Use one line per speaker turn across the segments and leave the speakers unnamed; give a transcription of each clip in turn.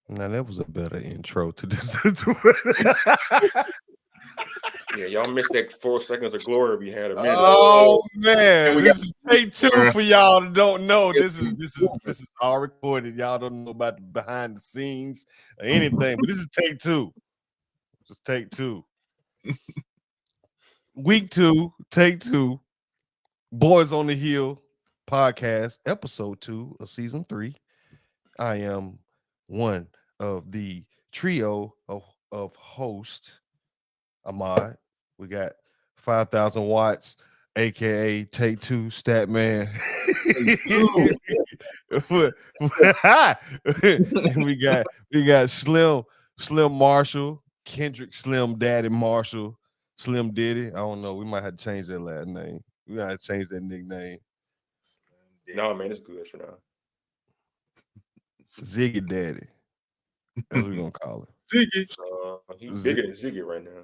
Now that was a better intro to this.
Yeah, y'all missed that 4 seconds of glory we had a minute ago.
Oh
And
man,
we got
this is take two for y'all that don't know. This is all recorded. Y'all don't know about the behind the scenes or anything, but this is take two. Just take two. Week two, take two. Boys on the Hill podcast, episode 2 of season 3. I am one of the trio of hosts. Ahmad. We got 5,000 watts, aka Take Two Stat Man. And we got Slim Marshall, Kendrick Slim Daddy Marshall, Slim Diddy. I don't know. We might have to change that last name. We gotta change that nickname.
No, man, it's good for now.
Ziggy Daddy. That's what we're gonna call it.
Ziggy.
He's bigger than Ziggy right now.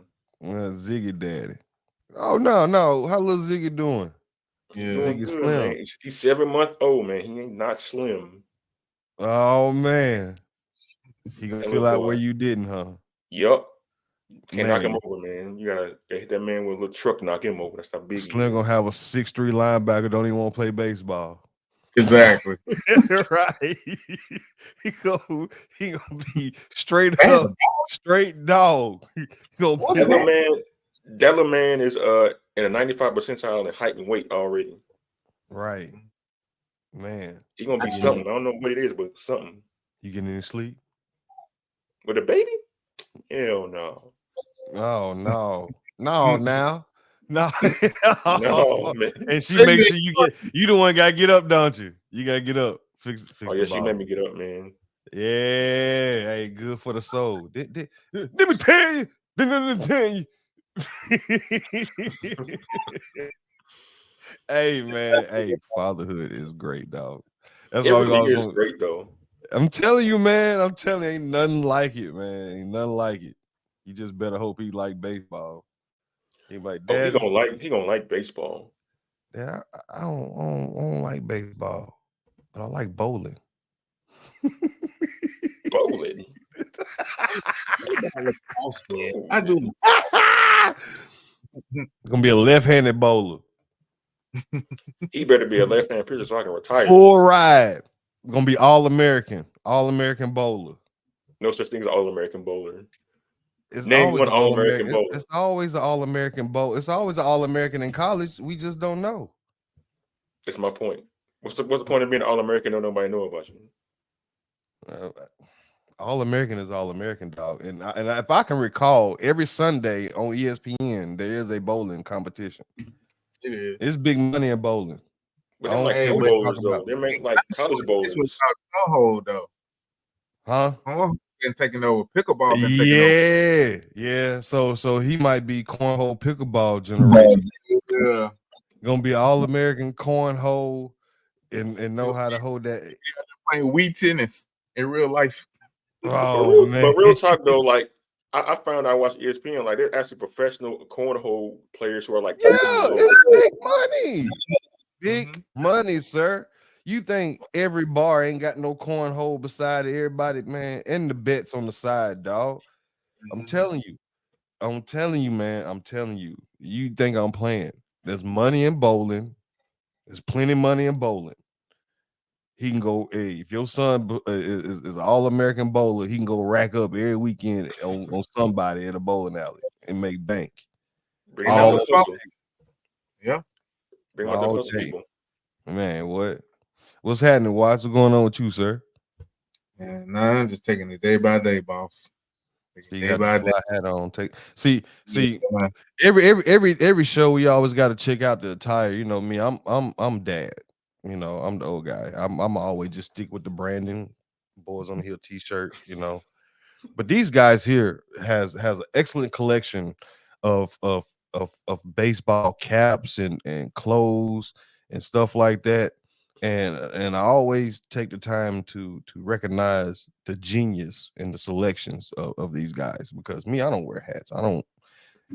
Ziggy Daddy. Oh no. How little Ziggy doing?
Yeah.
Doing
Ziggy
good,
Slim.
man. He's 7 months old, man. He ain't not slim.
Oh man. He gonna
That
feel
little
out where
boy.
you didn't, huh?
Yup. Can't knock
Man.
him over, man. You gotta hit that man with a little truck, knock him over. That's how big he
Slim
is.
gonna have a 6'3" linebacker, don't even want to play baseball.
Exactly.
Right. he gonna be straight up, straight dog. He gonna
What's
That
pick
little
up-
man, that little man is in a 95 percentile in height and weight already.
Right. Man.
He gonna be something. I don't know what it is, but something.
You getting any sleep?
With a baby? Hell no.
Oh no. No, now. No.
No, man.
And she makes sure you the one gotta get up, don't you? You gotta get up. Fix
Oh
the
yeah, she
ball.
made me get up, man.
Yeah, hey, good for the soul. Let me tell you. Let me tell you. Hey man, hey, fatherhood is great, dog. That's
It
why we
really
always
is
want.
great though.
I'm telling you, man. I'm telling you, ain't nothing like it, man. Ain't nothing like it. You just better hope he like baseball. He like,
Oh,
Daddy,
he gonna like baseball.
yeah, I don't like baseball, but I like bowling.
Bowling.
I do.
Gonna be a left-handed bowler.
He better be a left-hand pitcher so I can retire.
Full ride. Gonna be all-American bowler.
No such thing as an All-American bowler.
It's
Name
always
one
an
All-American
all-American.
bowler.
It's always an all-American bowl. It's always an all-American in college. We just don't know.
That's my point. What's the point of being an All-American and nobody know about you?
Uh, all-American is all-American, dog. And if I can recall, every Sunday on ESPN there is a bowling competition.
It is.
It's big money in bowling.
But they're like
Hey,
pro
but
bowlers though.
about-
They make like college bowlers.
This was cornhole though.
Huh?
Cornhole been taking over. Pickleball been taking over.
Yeah. So he might be cornhole pickleball generation.
Yeah.
Gonna be all-American cornhole and know how to hold that.
Playing Wii tennis in real life.
Oh man.
But real talk though, like I found out I watched ESPN, like they're actually professional cornhole players who are like
Yeah,
13 years old.
it's big money. Big
Mm-hmm.
money, sir. You think every bar ain't got no cornhole beside everybody, man? And the bets on the side, dog. I'm telling you. I'm telling you, man. I'm telling you. You think I'm playing. There's money in bowling. There's plenty of money in bowling. He can go, hey, if your son is an all-American bowler, he can go rack up every weekend on somebody at a bowling alley and make bank.
Bring out the hustle.
Yeah.
Bring out the hustle,
day.
people.
Man, what's happening? What's going on with you, sir?
Yeah, nah, I'm just taking it day by day, boss.
You got the fly hat on. See.
Yeah.
Every show we always got to check out the attire. You know me. I'm dad. You know I'm the old guy. I'm always just stick with the branding, Boys on the Hill T-shirt. You know, but these guys here has an excellent collection of baseball caps and clothes and stuff like that. And I always take the time to recognize the genius in the selections of these guys, because me, I don't wear hats. I don't.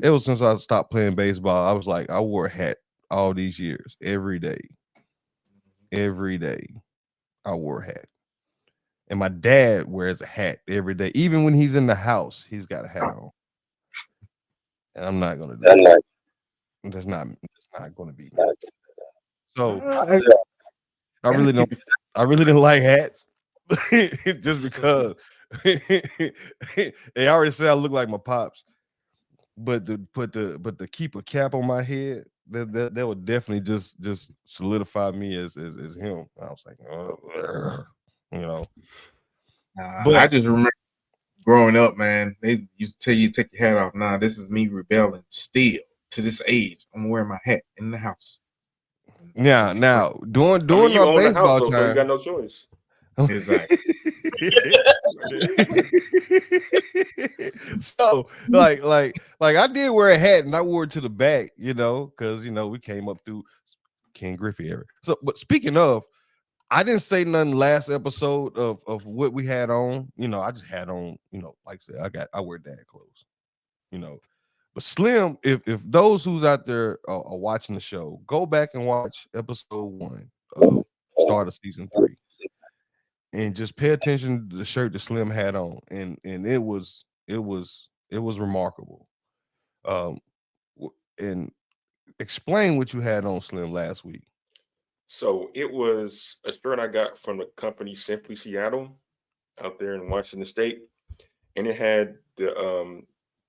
Ever since I stopped playing baseball, I was like, I wore a hat all these years, every day. Every day, I wore a hat. And my dad wears a hat every day. Even when he's in the house, he's got a hat on. And I'm not gonna do that. That's not gonna be me. So I really don't I really didn't like hats just because they already said I look like my pops. But to keep a cap on my head, that would definitely just solidify me as him. I was like, you know.
I
But
just remember growing up, man. They used to tell you to take your hat off. Nah, this is me rebelling still to this age. I'm wearing my hat in the house.
now during
I mean, you
our
own the house
baseball
though, so you got
time.
no choice.
Exactly.
So like I did wear a hat and I wore it to the back, because we came up through Ken Griffey era. So, but speaking of, I didn't say nothing last episode of what we had on. I just had on, like I said, I wear dad clothes, you know. But Slim, if those who's out there are watching the show, go back and watch episode 1 of start of season 3, and just pay attention to the shirt that Slim had on, and it was remarkable. Um, and explain what you had on, Slim, last week.
So it was a shirt I got from the company Simply Seattle out there in Washington State, and it had the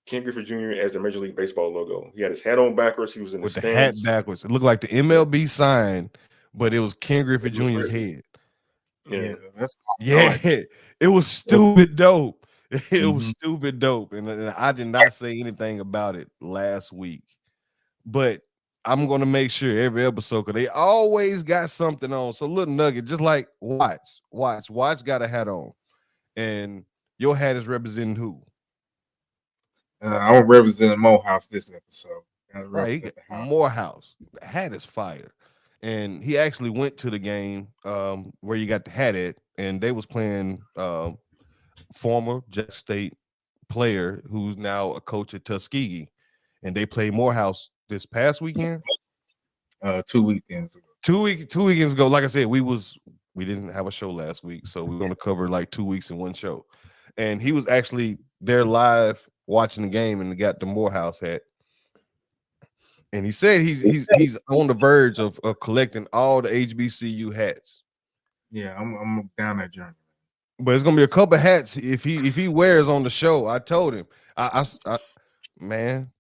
Ken Griffey Jr. as the Major League Baseball logo. He had his hat on backwards. He was in the
With the hat
stands.
backwards, it looked like the MLB sign, but it was Ken Griffey
It was
Jr.'s
Griffey.
head.
Yeah,
that's
Yeah, it was stupid dope. It was
Mhm.
stupid dope, and I did not say anything about it last week, but I'm gonna make sure every episode, because they always got something on. So little nugget, just like Watts got a hat on, and your hat is representing who?
I'm representing Morehouse this episode. Gotta
Right, he
represent
got
the house.
Morehouse. The hat is fire, and he actually went to the game where you got the hat at, and they was playing former Jack State player who's now a coach at Tuskegee, and they played Morehouse this past weekend.
2 weekends ago.
2 weekends ago. Like I said, we didn't have a show last week, so we're gonna cover like 2 weeks in one show. And he was actually there live watching the game and got the Morehouse hat. And he said he's on the verge of collecting all the HBCU hats.
Yeah, I'm down that journey.
But it's gonna be a couple hats if he wears on the show. I told him, man,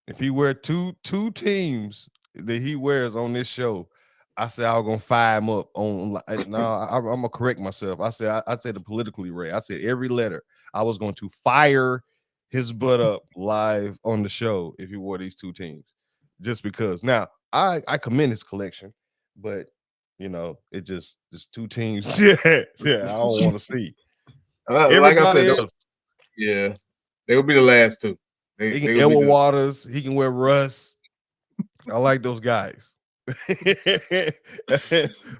if he wear two teams that he wears on this show, I said I was gonna fire him up on. No, I'm gonna correct myself. I said it politically right. I said every letter. I was going to fire his butt up live on the show if he wore these two teams, just because. Now I commend his collection, but it just two teams. yeah, I don't want to see
Like I said,
everybody else.
yeah, they will be the last two.
He can
They will
Elwa
be the,
Waters. He can wear Russ. I like those guys.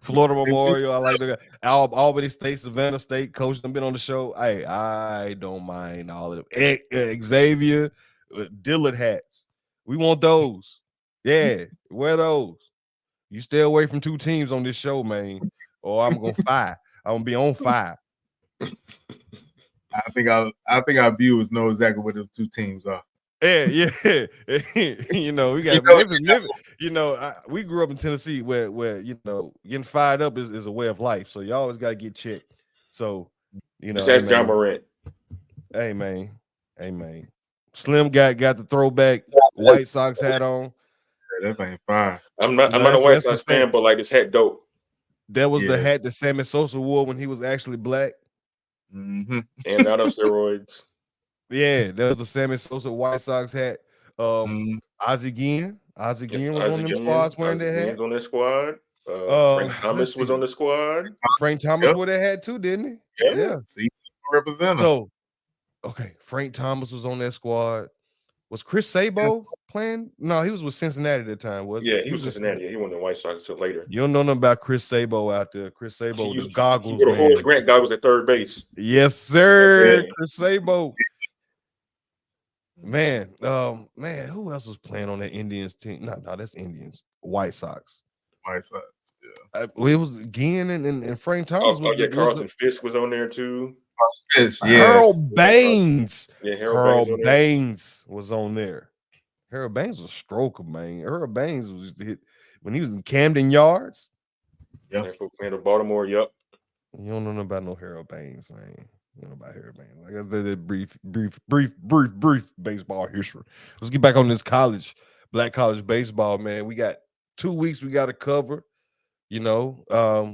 Florida Memorial. I like the guy. Albany State, Savannah State coach. I've been on the show. I don't mind all of them. Xavier, Dillard hats. We want those. Yeah, wear those. You stay away from two teams on this show, man, or I'm gonna fire. I'm gonna be on fire.
I think our viewers know exactly what the two teams are.
Yeah. We got we grew up in Tennessee where getting fired up is a way of life. So you always gotta get checked. So
just
hey
ask John
man,
Morant.
hey man. Slim got the throwback White Sox hat on.
That ain't fire.
I'm not a White
That's
Sox
the same.
fan, but like this hat dope.
That was the
Yeah.
hat that Sammy Sosa wore when he was actually black.
Mm-hmm.
And not on steroids.
Yeah, that was the Sammy Sosa White Sox hat. Ozzie Guillen was on them squads wearing that hat.
On their squad. Frank Thomas was on the squad.
Frank Thomas wore that hat too, didn't he?
Yeah.
See, represent them.
So, okay, Frank Thomas was on that squad. Was Chris Sabo playing? No, he was with Cincinnati at the time, wasn't he?
Yeah, he was Cincinnati. He went to White Sox until later.
You don't know nothing about Chris Sabo out there. Chris Sabo, the goggles,
he wore the Horace Grant goggles at third base.
Yes, sir.
Yeah.
Chris Sabo. Man, who else was playing on that Indians team? No, that's Indians. White Sox.
White Sox.
It was Ginn and Frank Thomas
Oh yeah,
was the
Carlton Fisk was on there too.
Yes,
Harold
Yeah,
Baines.
Harold Baines on
Harold
there.
Baines was on there. Harold Baines was a stroker, man. Harold Baines was hit when he was in Camden Yards.
Yep.
And for playing in Baltimore, yep.
You don't know nothing about no Harold Baines, man. You don't know about Harold Baines. Like I said, that brief baseball history. Let's get back on this black college baseball, man. We got 2 weeks we got to cover. You know,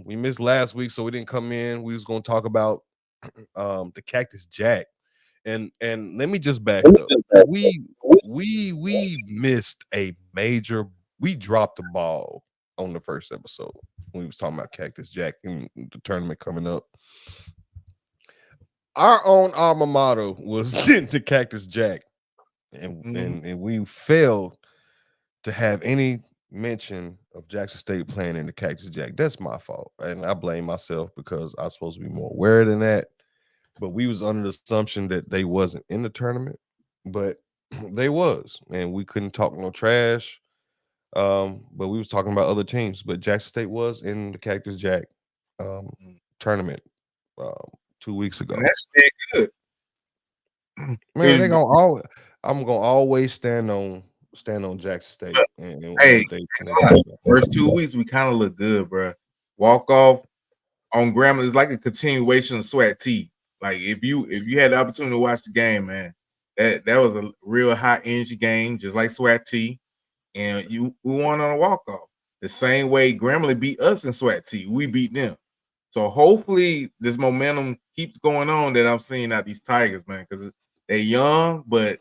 we missed last week, so we didn't come in. We was gonna talk about the Cactus Jack. And let me just back up. We missed a major, we dropped the ball on the first episode when we was talking about Cactus Jack and the tournament coming up. Our own alma mater was in the Cactus Jack, and we failed to have any mention of Jackson State playing in the Cactus Jack. That's my fault, and I blame myself because I was supposed to be more aware than that. But we was under the assumption that they wasn't in the tournament, but they was, and we couldn't talk no trash. But we was talking about other teams. But Jackson State was in the Cactus Jack tournament 2 weeks ago.
And that's good.
Man, they gonna always. I'm gonna always stand on Jackson State. And
Hey,
they
first 2 weeks we kind of look good, bro. Walk off on Grambling is like a continuation of Swat T. Like if you had the opportunity to watch the game, man, that was a real high energy game, just like Swat T. And we won on a walk off. The same way Grambling beat us in Swat T, we beat them. So hopefully this momentum keeps going on that I'm seeing out these Tigers, man, because they're young, but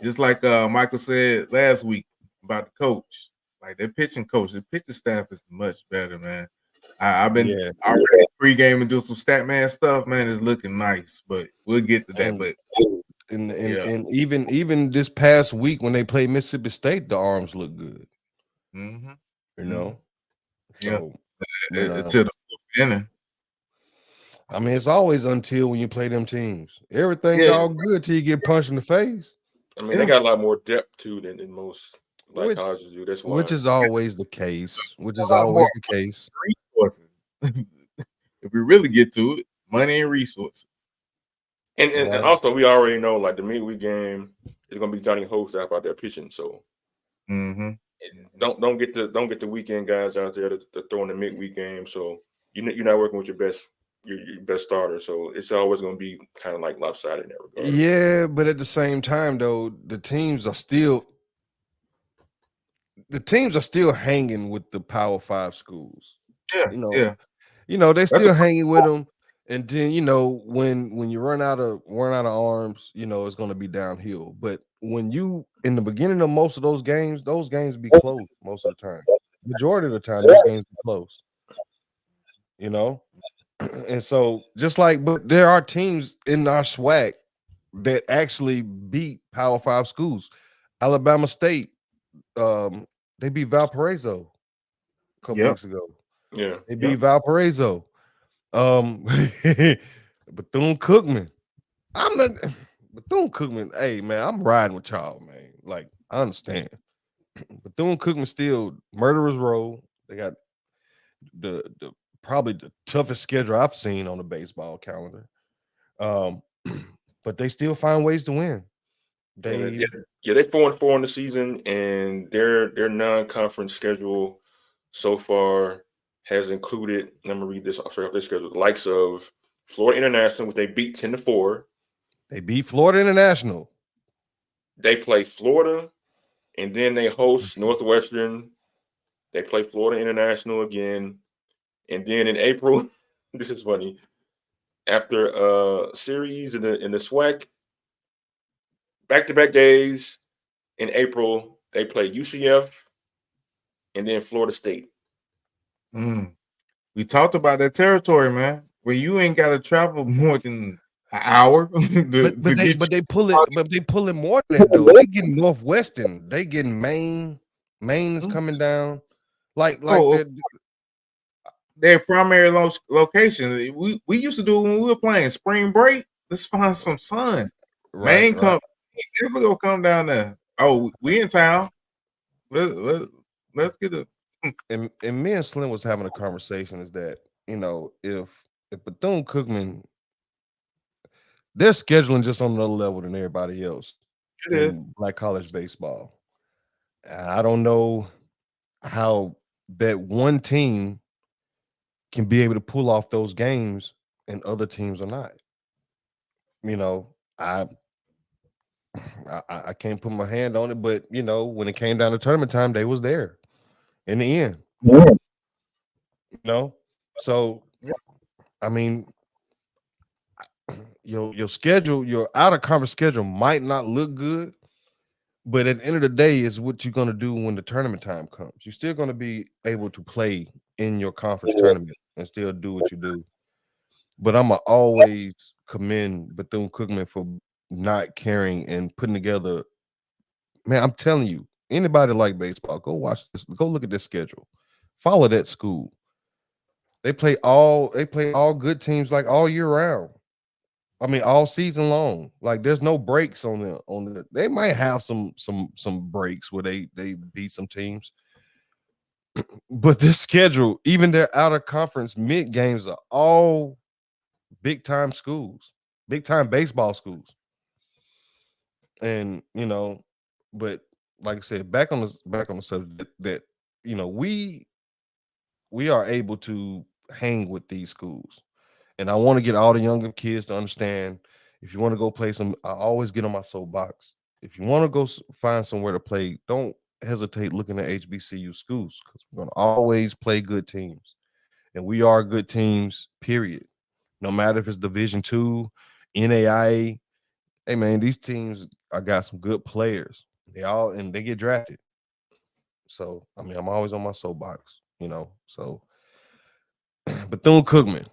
just like Michael said last week about the coach, like their pitching coach, the pitching staff is much better, man. I've been already pregame and doing some stat man stuff, man. It's looking nice, but we'll get to that. But
and even this past week when they played Mississippi State, the arms look good. You know, so
until the fourth inning.
I mean, it's always until when you play them teams. Everything's all good till you get punched in the face.
I mean, they got a lot more depth too than most black colleges do. That's why.
Which is always the case.
Resources. If we really get to it, money and resources.
And also, we already know like the midweek game is going to be Johnny Host out there pitching. So don't get the weekend guys out there to throw in the midweek game. So you're not working with your best starter. So it's always going to be kind of like lopsided in that regard.
Yeah, but at the same time, though, the teams are still hanging with the Power 5 schools. They're still hanging with them. And then when you run out of arms, it's going to be downhill. But when you in the beginning of most of those games be close most of the time. Majority of the time, those games be close. And so but there are teams in our SWAC that actually beat Power 5 schools. Alabama State, they beat Valparaiso a couple weeks ago.
Yeah,
they beat Valparaiso. Bethune-Cookman. Bethune-Cookman. Hey man, I'm riding with y'all, man. Like I understand. Bethune-Cookman still murderers row. They got the probably the toughest schedule I've seen on the baseball calendar. But they still find ways to win.
They're 4-4 in the season, and their non-conference schedule so far has included. Let me read this off their schedule. The likes of Florida International, which they beat 10-4.
They beat Florida International.
They play Florida, and then they host Northwestern. They play Florida International again, and then in April, this is funny. After a series in the SWAC, back-to-back days in April, they play UCF and then Florida State.
We talked about that territory, man. Where you ain't got to travel more than an hour.
But they pull it more than that though. They getting Northwestern. They getting Maine. Maine is coming down.
Their primary location. We used to do it when we were playing spring break. Let's find some sun. Maine come. Never gonna come down there. Oh, we in town. Let's get a
and me and Slim was having a conversation is that, if Bethune Cookman, they're scheduling just on another level than everybody else
It is.
in black college baseball. And I don't know how that one team can be able to pull off those games and other teams are not. You know, I I can't put my hand on it, but when it came down to tournament time, they was there in the end.
Yeah.
You know, so
Yeah.
I mean, your schedule, your out of conference schedule might not look good, but at the end of the day, is what you're gonna do when the tournament time comes. You're still gonna be able to play in your conference tournament and still do what you do. But I'ma always commend Bethune Cookman for not caring and putting together. Man, I'm telling you, anybody like baseball, go watch this. Go look at this schedule. Follow that school. They play all good teams like all year round. I mean, all season long. Like there's no breaks on the. They might have some breaks where they beat some teams, but this schedule, even their out of conference mid games are all big time schools, big time baseball schools, and but like I said, back on the subject that we are able to hang with these schools. And I want to get all the younger kids to understand, if you want to go play some, I always get on my soapbox. If you want to go find somewhere to play, don't hesitate looking at HBCU schools, because we're going to always play good teams. And we are good teams, period. No matter if it's Division 2, NAIA. Hey man, these teams, I got some good players. They get drafted. So I mean, I'm always on my soapbox. So Bethune Cookman,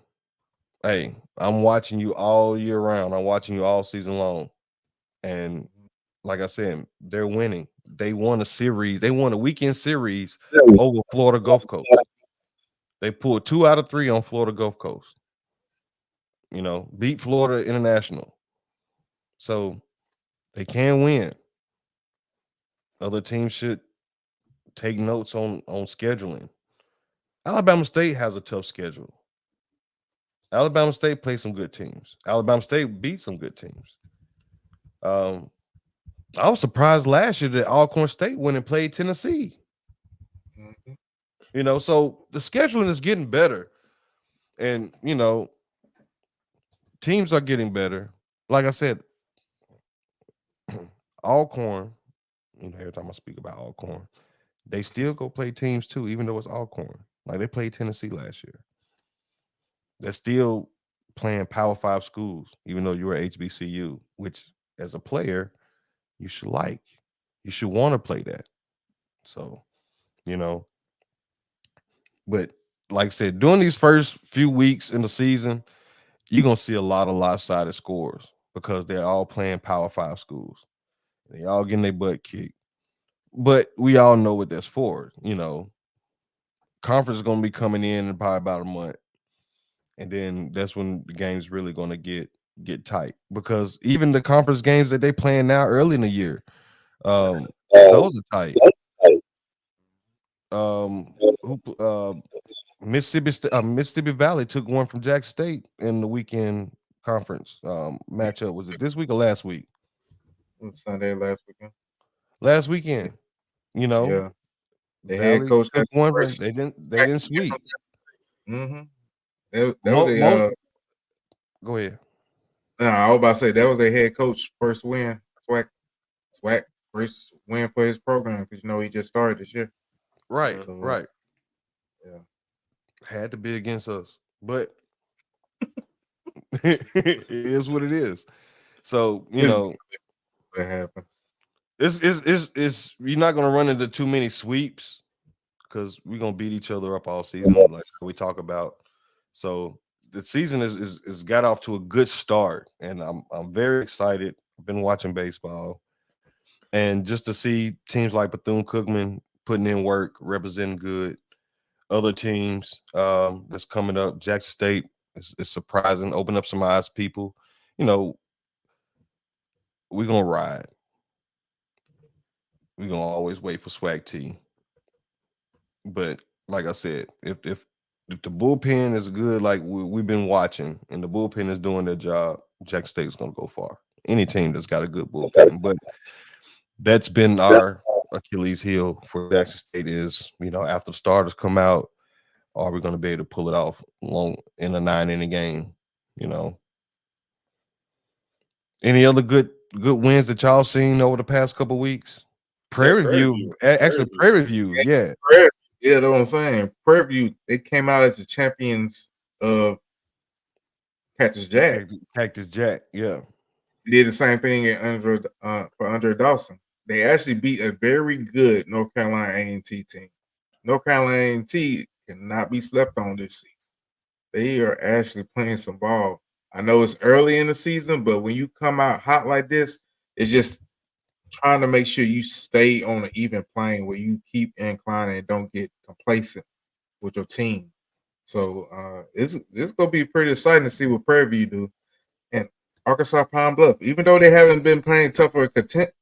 hey, I'm watching you all year round. I'm watching you all season long. And like I said, they're winning. They won a series. They won a weekend series over Florida Gulf Coast. They pulled 2 out of 3 on Florida Gulf Coast. Beat Florida International. So they can win. Other teams should take notes on scheduling. Alabama State has a tough schedule. Alabama State plays some good teams. Alabama State beat some good teams. Um, I was surprised last year that Alcorn State went and played Tennessee.
Mhm.
So the scheduling is getting better, and teams are getting better. Like I said, Alcorn. Every time I speak about Alcorn, they still go play teams too, even though it's Alcorn. Like they played Tennessee last year. They're still playing Power Five schools, even though you're HBCU, which as a player you should like. You should want to play that. So you know, but like I said, during these first few weeks in the season, you're gonna see a lot of lopsided scores because they're all playing Power Five schools. They all getting their butt kicked. But we all know what that's for. Conference is gonna be coming in probably about a month, and then that's when the game's really gonna get tight, because even the conference games that they playing now early in the year, um, those are tight. Who Mississippi Valley took one from Jackson State in the weekend conference matchup. Was it this week or last week?
It was Sunday last weekend.
Last weekend. You know,
Yeah, the head
Valley
coach
took
got
one from
first.
they didn't sweep.
Mm-hmm. That was
Most
a
go ahead.
no, I was about to say that was a head coach first win. Swag first win for his program, because he just started this year.
Right,
Mhm.
So
right.
yeah,
Had to be against us. But it is what it is. So,
it's what happens.
it's you're not gonna run into too many sweeps, because we're gonna beat each other up all season, like we talk about. So the season is got off to a good start, and I'm very excited. I've been watching baseball, and just to see teams like Bethune Cookman putting in work, representing good. Other teams that's coming up, Jackson State is surprising, open up some eyes, people. You know, we're gonna ride. We're gonna always wait for Swag T. But like I said, if the bullpen is good, like we've been watching, and the bullpen is doing their job, Jackson State's gonna go far. Any team that's got a good bullpen, but that's been our Achilles heel for Jackson State is, after the starters come out, are we going to be able to pull it off long in a 9 inning game? You know, any other good wins that y'all seen over the past couple weeks?
Yeah,
Prairie
Prairie
View,
View. Prairie View.
Prairie View, yeah.
Yeah, that's what I'm saying. Prairie View, they came out as the champions of Catcus Jack.
Cactus Jack, yeah.
Did the same thing for Andre Dawson. They actually beat a very good North Carolina A&T team. North Carolina A&T cannot be slept on this season. They are actually playing some ball. I know it's early in the season, but when you come out hot like this, it's just trying to make sure you stay on an even plane where you keep inclining and don't get complacent with your team. So it's gonna be pretty exciting to see what Prairie View do. And Arkansas Pine Bluff, even though they haven't been playing tougher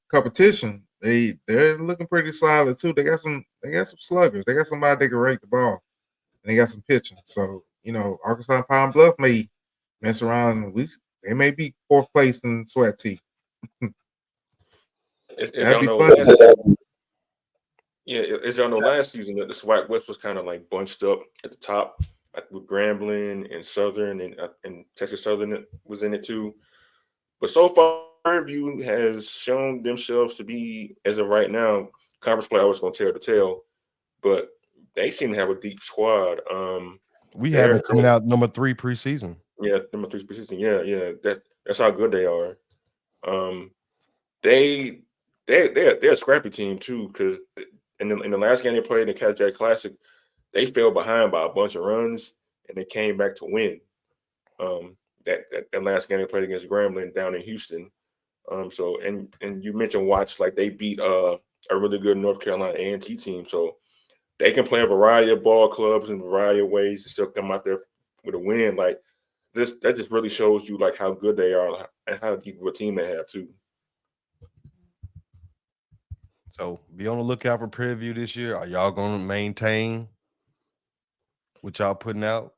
competition, they're looking pretty solid too. They got some sluggers. They got somebody that can rake the ball, and they got some pitching. So Arkansas Pine Bluff may mess around. They may be fourth place in SWAT T. That'd be fun.
As y'all know, last season the SWAC West was kind of like bunched up at the top, like with Grambling and Southern and Texas Southern was in it too. But so far, Prairie View has shown themselves to be, as of right now, conference play. I was going to tell the tale, but they seem to have a deep squad.
We have them coming out number 3 preseason.
Yeah, number 3 preseason. Yeah. That's how good they are. They're a scrappy team too, because in the last game they played in the Catch Jack Classic, they fell behind by a bunch of runs and they came back to win. That last game they played against Grambling down in Houston. So you mentioned Watts, like they beat a really good North Carolina A&T team, so they can play a variety of ball clubs in a variety of ways and still come out there with a win. Like that just really shows you like how good they are and how deep of a team they have too.
So be on the lookout for Prairie View this year. Are y'all going to maintain what y'all putting out?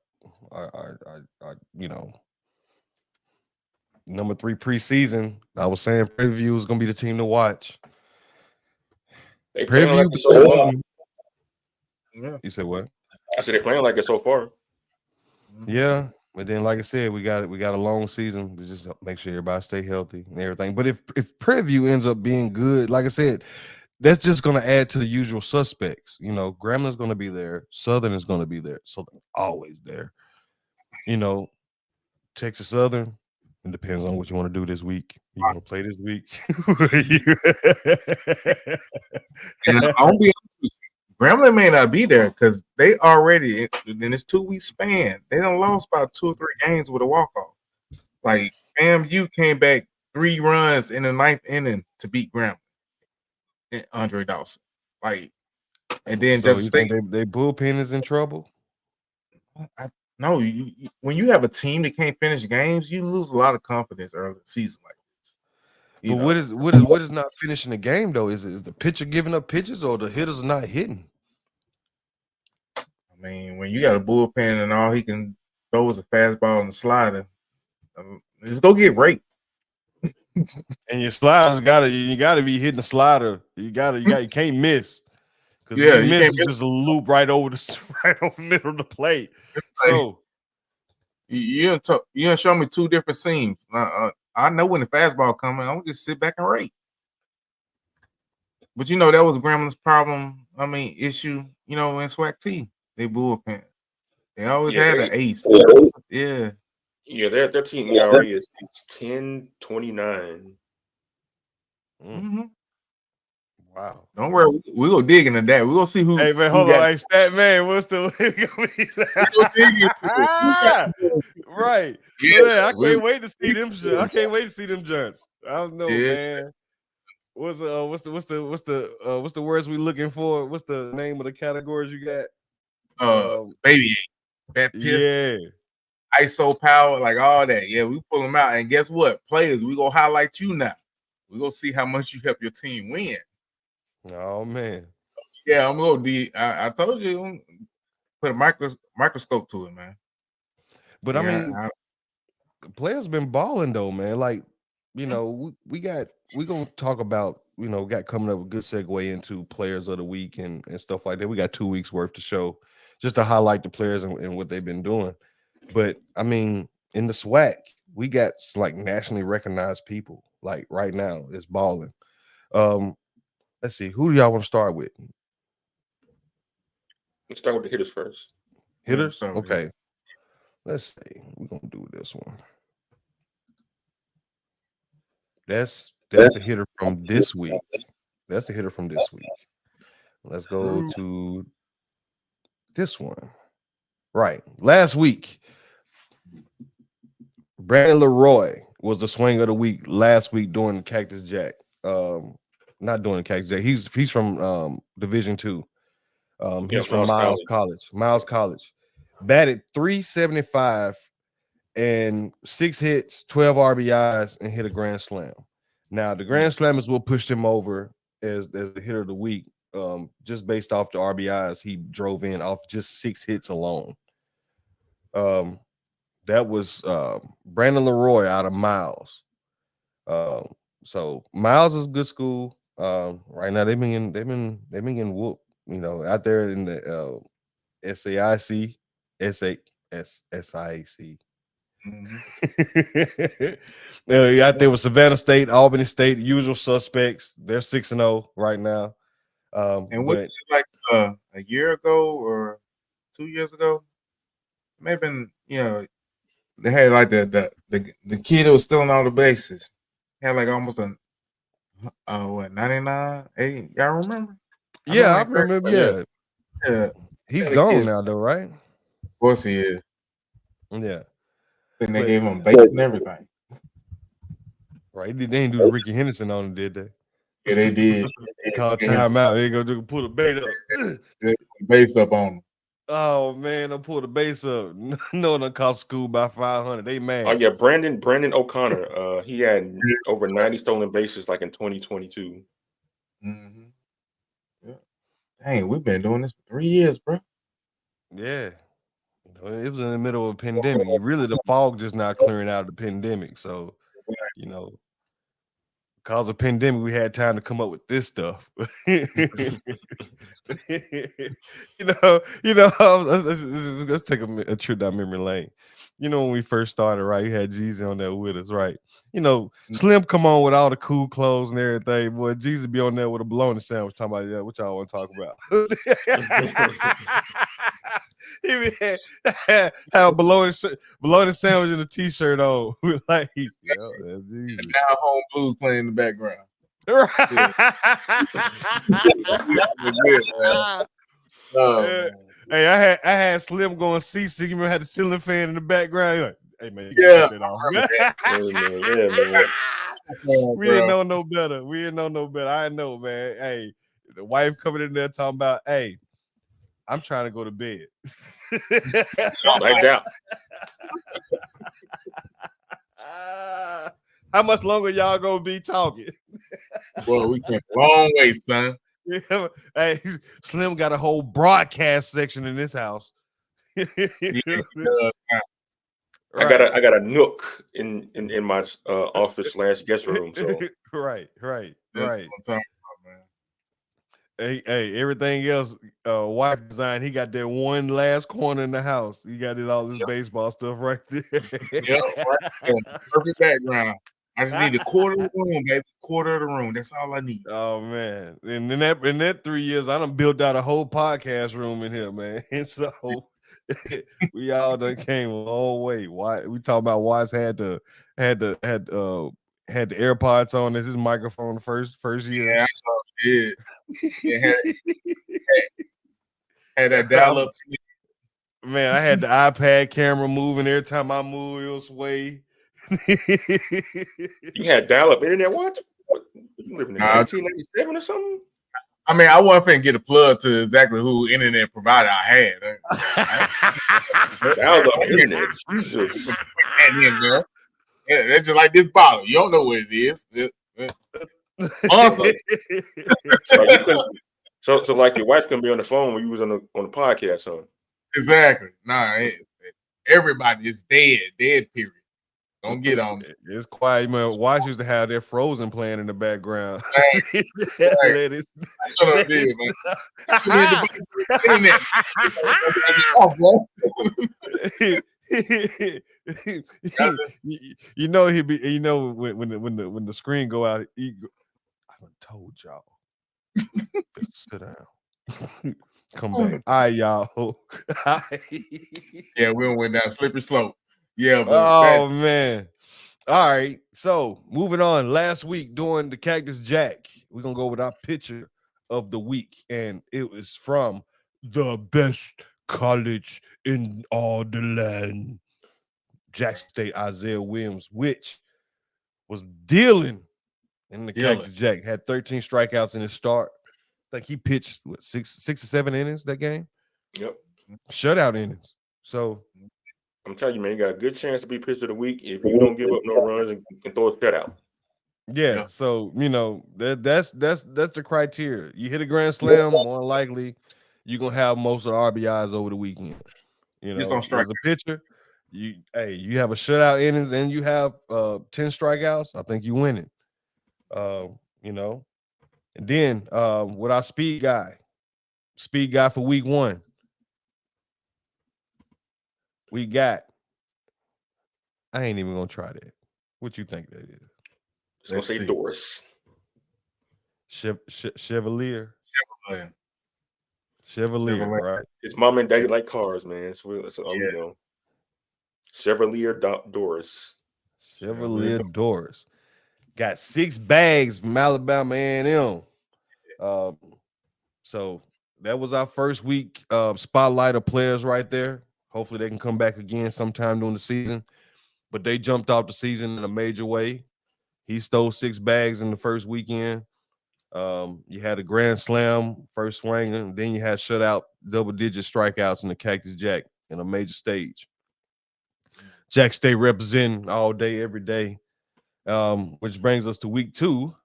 Number 3 preseason. I was saying Prairie View is going to be the team to watch.
They playing like it so far.
Yeah. You said what?
I said they're playing like it so far.
Yeah, but then like I said, we got a long season to just make sure everybody stay healthy and everything. But if Prairie View ends up being good, like I said, that's just going to add to the usual suspects. Gramblin's going to be there. Southern is going to be there. Southern always there. Texas Southern. It depends on what you want to do this week. You want to play this week?
And I'll be honest, Grambling may not be there because they already in this 2-week span, they done lost about 2 or 3 games with a walk-off. Like FAMU came back 3 runs in the 9th inning to beat Grambling and Andre Dawson. Like, and then
so
just
you think they bullpen is in trouble?
No, when you have a team that can't finish games, you lose a lot of confidence early in the season like this.
But what is not finishing the game though? Is the pitcher giving up pitches or the hitters not hitting?
I mean, when you got a bullpen and all he can throw is a fastball and a slider, just go get raked.
And your sliders you gotta be hitting the slider. You can't miss. Because
you
miss is just a loop right over the middle of the plate. So
you don't show me 2 different seams. I know when the fastball coming, I'm just sit back and rake. But that was Grambling's problem. I mean, issue. In SWAC T, they bullpen. They always had an ace. Yeah.
Yeah, their team ERA is 10.29.
Mm-hmm.
Wow.
Don't worry, we're gonna dig into that. We're gonna see who.
Hey man, hold on. Hey, stat man, what's the right? Yeah, I can't wait to see them. I can't wait to see them judges. I don't know, man. What's the words we looking for? What's the name of the categories you got?
Baby, that ISO power, like all that. Yeah, we pull them out, and guess what? Players, we gonna highlight you now. We gonna see how much you help your team win.
Oh man.
Yeah, I'm gonna be. I told you, put a microscope to it, man.
But
See,
I mean, players been balling though, man. Like, you know, we gonna talk about, you know, got coming up a good segue into players of the week and stuff like that. We got 2 weeks worth to show just to highlight the players and what they've been doing. But I mean, in the SWAC, we got like nationally recognized people. Like right now, it's balling. Let's see, who do y'all want to start with?
Let's start with the hitters first.
Hitters? Okay. Let's see. We're gonna do this one. That's the hitter from this week. That's the hitter from this week. Let's go to this one. Right. Last week, Brandon Leroy was the swing of the week last week doing the Cactus Jack. Not doing the Cactus Jack. He's from Division 2. He's from Miles College. Miles College. Batted .375 and 6 hits, 12 RBIs, and hit a grand slam. Now, the grand slam is what pushed him over as the hitter of the week, just based off the RBIs he drove in off just 6 hits alone. That was Brandon Leroy out of Miles. So Miles is good school. Right now they've been getting whooped, you know, out there in the SAIC. Out there with Savannah State, Albany State, usual suspects. They're 6-0 right now.
And what's like a year ago or 2 years ago, maybe, you know, they had like the kid that was stealing all the bases. Had like almost a 99, 80. Y'all remember?
Yeah, I remember. Yeah. He's gone now, though, right?
Of course he is.
Yeah.
And they gave him base and everything.
Right. They didn't do the Ricky Henderson on him, did they?
Yeah, they did.
They called timeout. They gonna pull the bait up.
Base up on him.
Oh man, they'll pull the base up. No, it cost school by 500. They mad.
Oh yeah, Brandon O'Connor. He had over 90 stolen bases like in 2022.
Mm-hmm. Yeah. Dang, we've been doing this for 3 years, bro.
Yeah. It was in the middle of a pandemic. Really, the fog just not clearing out of the pandemic. So, you know, because of pandemic, we had time to come up with this stuff. you know. Let's take a trip down memory lane. You know, when we first started, right? You had Jeezy on there with us, right? You know, Slim come on with all the cool clothes and everything. Boy, Jeezy be on there with a bologna sandwich talking about, yeah, what y'all want to talk about? He had a bologna sandwich and a t-shirt on. Like, yo, that's Jeezy.
And now Home Blues playing in the background.
Hey, I had Slim going CC. You remember had the ceiling fan in the background. Like, hey man,
yeah,
we didn't know no better. We didn't know no better. I know, man. Hey, the wife coming in there talking about, hey, I'm trying to go to bed.
Lights out.
How much longer y'all gonna be talking?
Well, we came a long way, son.
Hey, Slim got a whole broadcast section in this house.
I got a nook in my office / guest room. So
right.
That's what I'm talking about, man.
Hey, everything else, wife design. He got that one last corner in the house. He got all this baseball stuff right there.
Yep, right. Perfect background. I just need a quarter of the room, baby. Quarter of the room. That's all I need.
Oh man! And in that 3 years, I done built out a whole podcast room in here, man. And so we all done came a long way. Why we talking about? Wise had the AirPods on as his microphone the first year.
Yeah, I saw it. Yeah, had that dial up.
Man, I had the iPad camera moving every time I move, it'll sway.
You had dial-up internet? What? You living in 1997 or something?
I mean, I wasn't finna get a plug to exactly who internet provider I had.
Dial-up internet. Jesus.
Yeah, that's just like this bottle. You don't know what it is. Awesome.
So like your wife couldn't be on the phone when you was on the podcast, huh?
Exactly. Nah, everybody is dead. Dead. Period. Don't get on.
It's quiet. Man, Watch used to have their Frozen playing in the background.
Exactly.
Let it.
I should have did, man. Too many devices on the internet. Oh,
You know he be. You know when the screen go out. I done told y'all. Sit down. Come back. All right, y'all.
Yeah, we went down slippery slope. Yeah, but
Oh man. All right. So moving on. Last week during the Cactus Jack, we're gonna go with our picture of the week, and it was from the best college in all the land, Jackson State Isaiah Williams, which was dealing in the Cactus Jack. Had 13 strikeouts in his start. I think he pitched what, six or seven innings that game.
Yep.
Shutout innings. So
I'm telling you, man, you got a good chance to be pitcher of the week if you don't give up no runs and throw a shutout.
yeah, so you know that's the criteria. You hit a grand slam, more likely you're gonna have most of the RBIs over the weekend. You
Just
know,
don't strike
as a pitcher, you have a shutout innings and you have 10 strikeouts. I think you win it. You know, and then with our speed guy for week 1, we got. I ain't even gonna try that. What you think that is?
Just gonna say Doris.
Chevalier.
Chevalier.
Right?
His mom and daddy like cars, man. That's all we know. Chevalier Doris.
Chevalier Doris. Got 6 bags from Alabama A&M. So that was our first week spotlight of players right there. Hopefully they can come back again sometime during the season. But they jumped off the season in a major way. He stole 6 bags in the first weekend. You had a grand slam first swing, and then you had shutout double-digit strikeouts in the Cactus Jack in a major stage. Jack State representing all day, every day. Which brings us to week 2.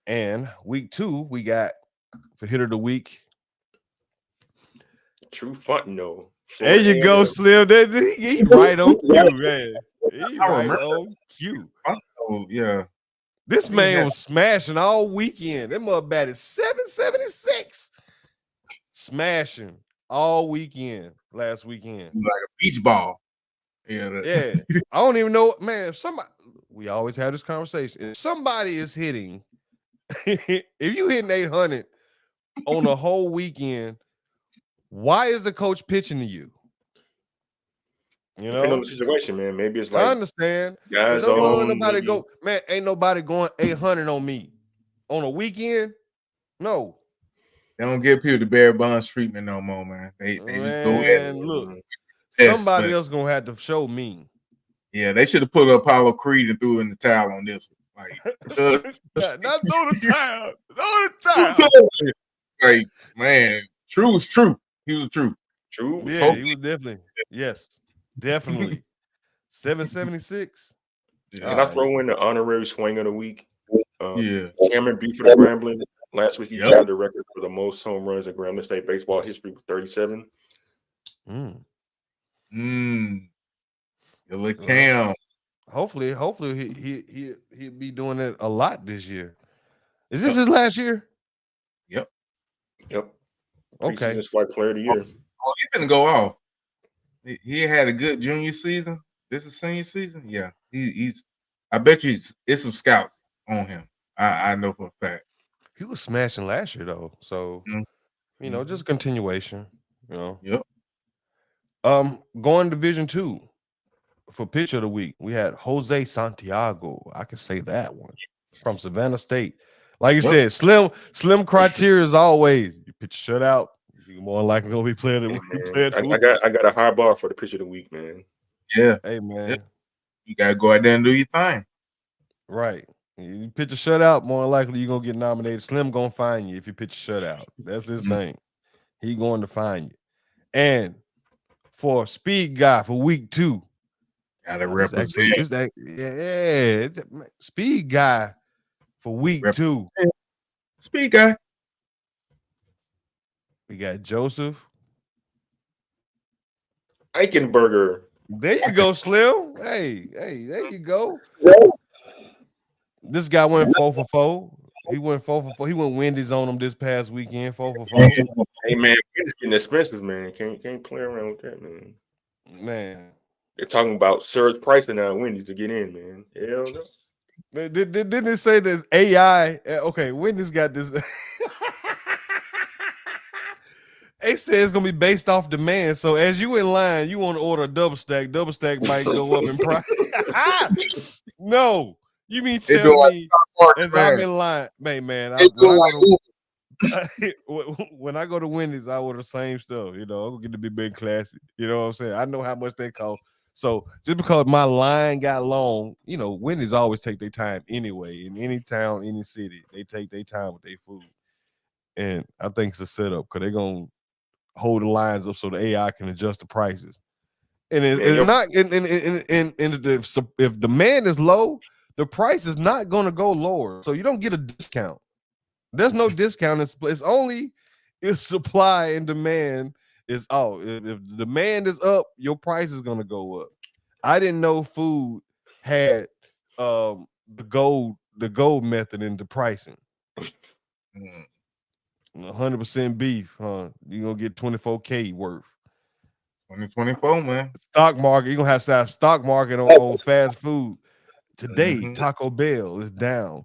And week 2, we got for hitter of the week.
True Fontenot.
There you go, Slim. He right on cue, man. He right on cue.
Oh, yeah.
This man was smashing all weekend. That mother batted 776. Smashing all weekend last weekend.
Like a beach ball.
Yeah. I don't even know, man. If somebody, we always have this conversation. If somebody is hitting, if you hitting 800 on a whole weekend, why is the coach pitching to you? You know,
depending on the situation, man. Maybe it's like
I understand.
guys
Don't
on.
nobody go, man. Ain't nobody going 800 on me on a weekend. No,
they don't give people the bare bones treatment no more, man. They just go ahead and
look. Somebody else gonna have to show me.
Yeah, they should have put Apollo Creed and threw in the towel on this one. Like,
not throw the towel. Throw the towel.
Like, man, True was true. He was true.
True.
Yeah, he was definitely. Yes, definitely. 776.
Can I throw in the honorary swing of the week?
Yeah.
Cameron Buford of Grambling. Last week he tied the record for the most home runs in Grambling State baseball history with 37.
Look, Cam.
Hopefully he'll be doing it a lot this year. Is this his last year?
Yep.
Okay.
Preseason Swipe Player of the Year.
Oh, he's gonna go off. He had a good junior season. This is senior season. Yeah, he's. I bet you it's some scouts on him. I know for a fact.
He was smashing last year though, so you know, just continuation. You know.
Yep.
Going Division 2 for pitcher of the week, we had Jose Santiago. I can say that one from Savannah State. Like you said, slim criteria as always. You pitch a shutout, you're more likely gonna be player of the week.
I got a high bar for the pitcher of the week, man.
Yeah.
Hey man.
Yeah. You gotta go out there and do your thing.
Right. You pitch a shutout, more likely you're gonna get nominated. Slim gonna find you if you pitch a shutout. That's his thing. He going to find you. And for speed guy for week 2.
Gotta represent.
Speed guy for week 2.
Speed guy.
We got Joseph
Eichenberger.
There you go, Slim. Hey, there you go. This guy went 4 for 4. He went 4 for 4. He went Wendy's on him this past weekend. 4 for 4.
Hey man, it's getting expensive, man. Can't play around with that, man.
Man,
They're talking about surge pricing now Wendy's to get in, man. Hell no.
didn't it say there's AI? Okay, Wendy's got this. They say it's gonna be based off demand. So as you in line, you want to order a double stack. Double stack might go up in price. No, you mean tell me as I'm in line, man. When I go to Wendy's, I order the same stuff. You know, I'm gonna get the big classic. You know what I'm saying? I know how much they cost. So just because my line got long, you know, Wendy's always take their time anyway. In any town, any city, they take their time with their food. And I think it's a setup because they're gonna hold the lines up so the AI can adjust the prices. And it's not if demand is low, the price is not going to go lower. So you don't get a discount. There's no discount. It's only if supply and demand is if demand is up, your price is going to go up. I didn't know food had the gold method into pricing. 100% beef, huh? You're gonna get 24K worth.
2024, man.
Stock market, you're gonna have to have stock market on fast food. Today, Taco Bell is down.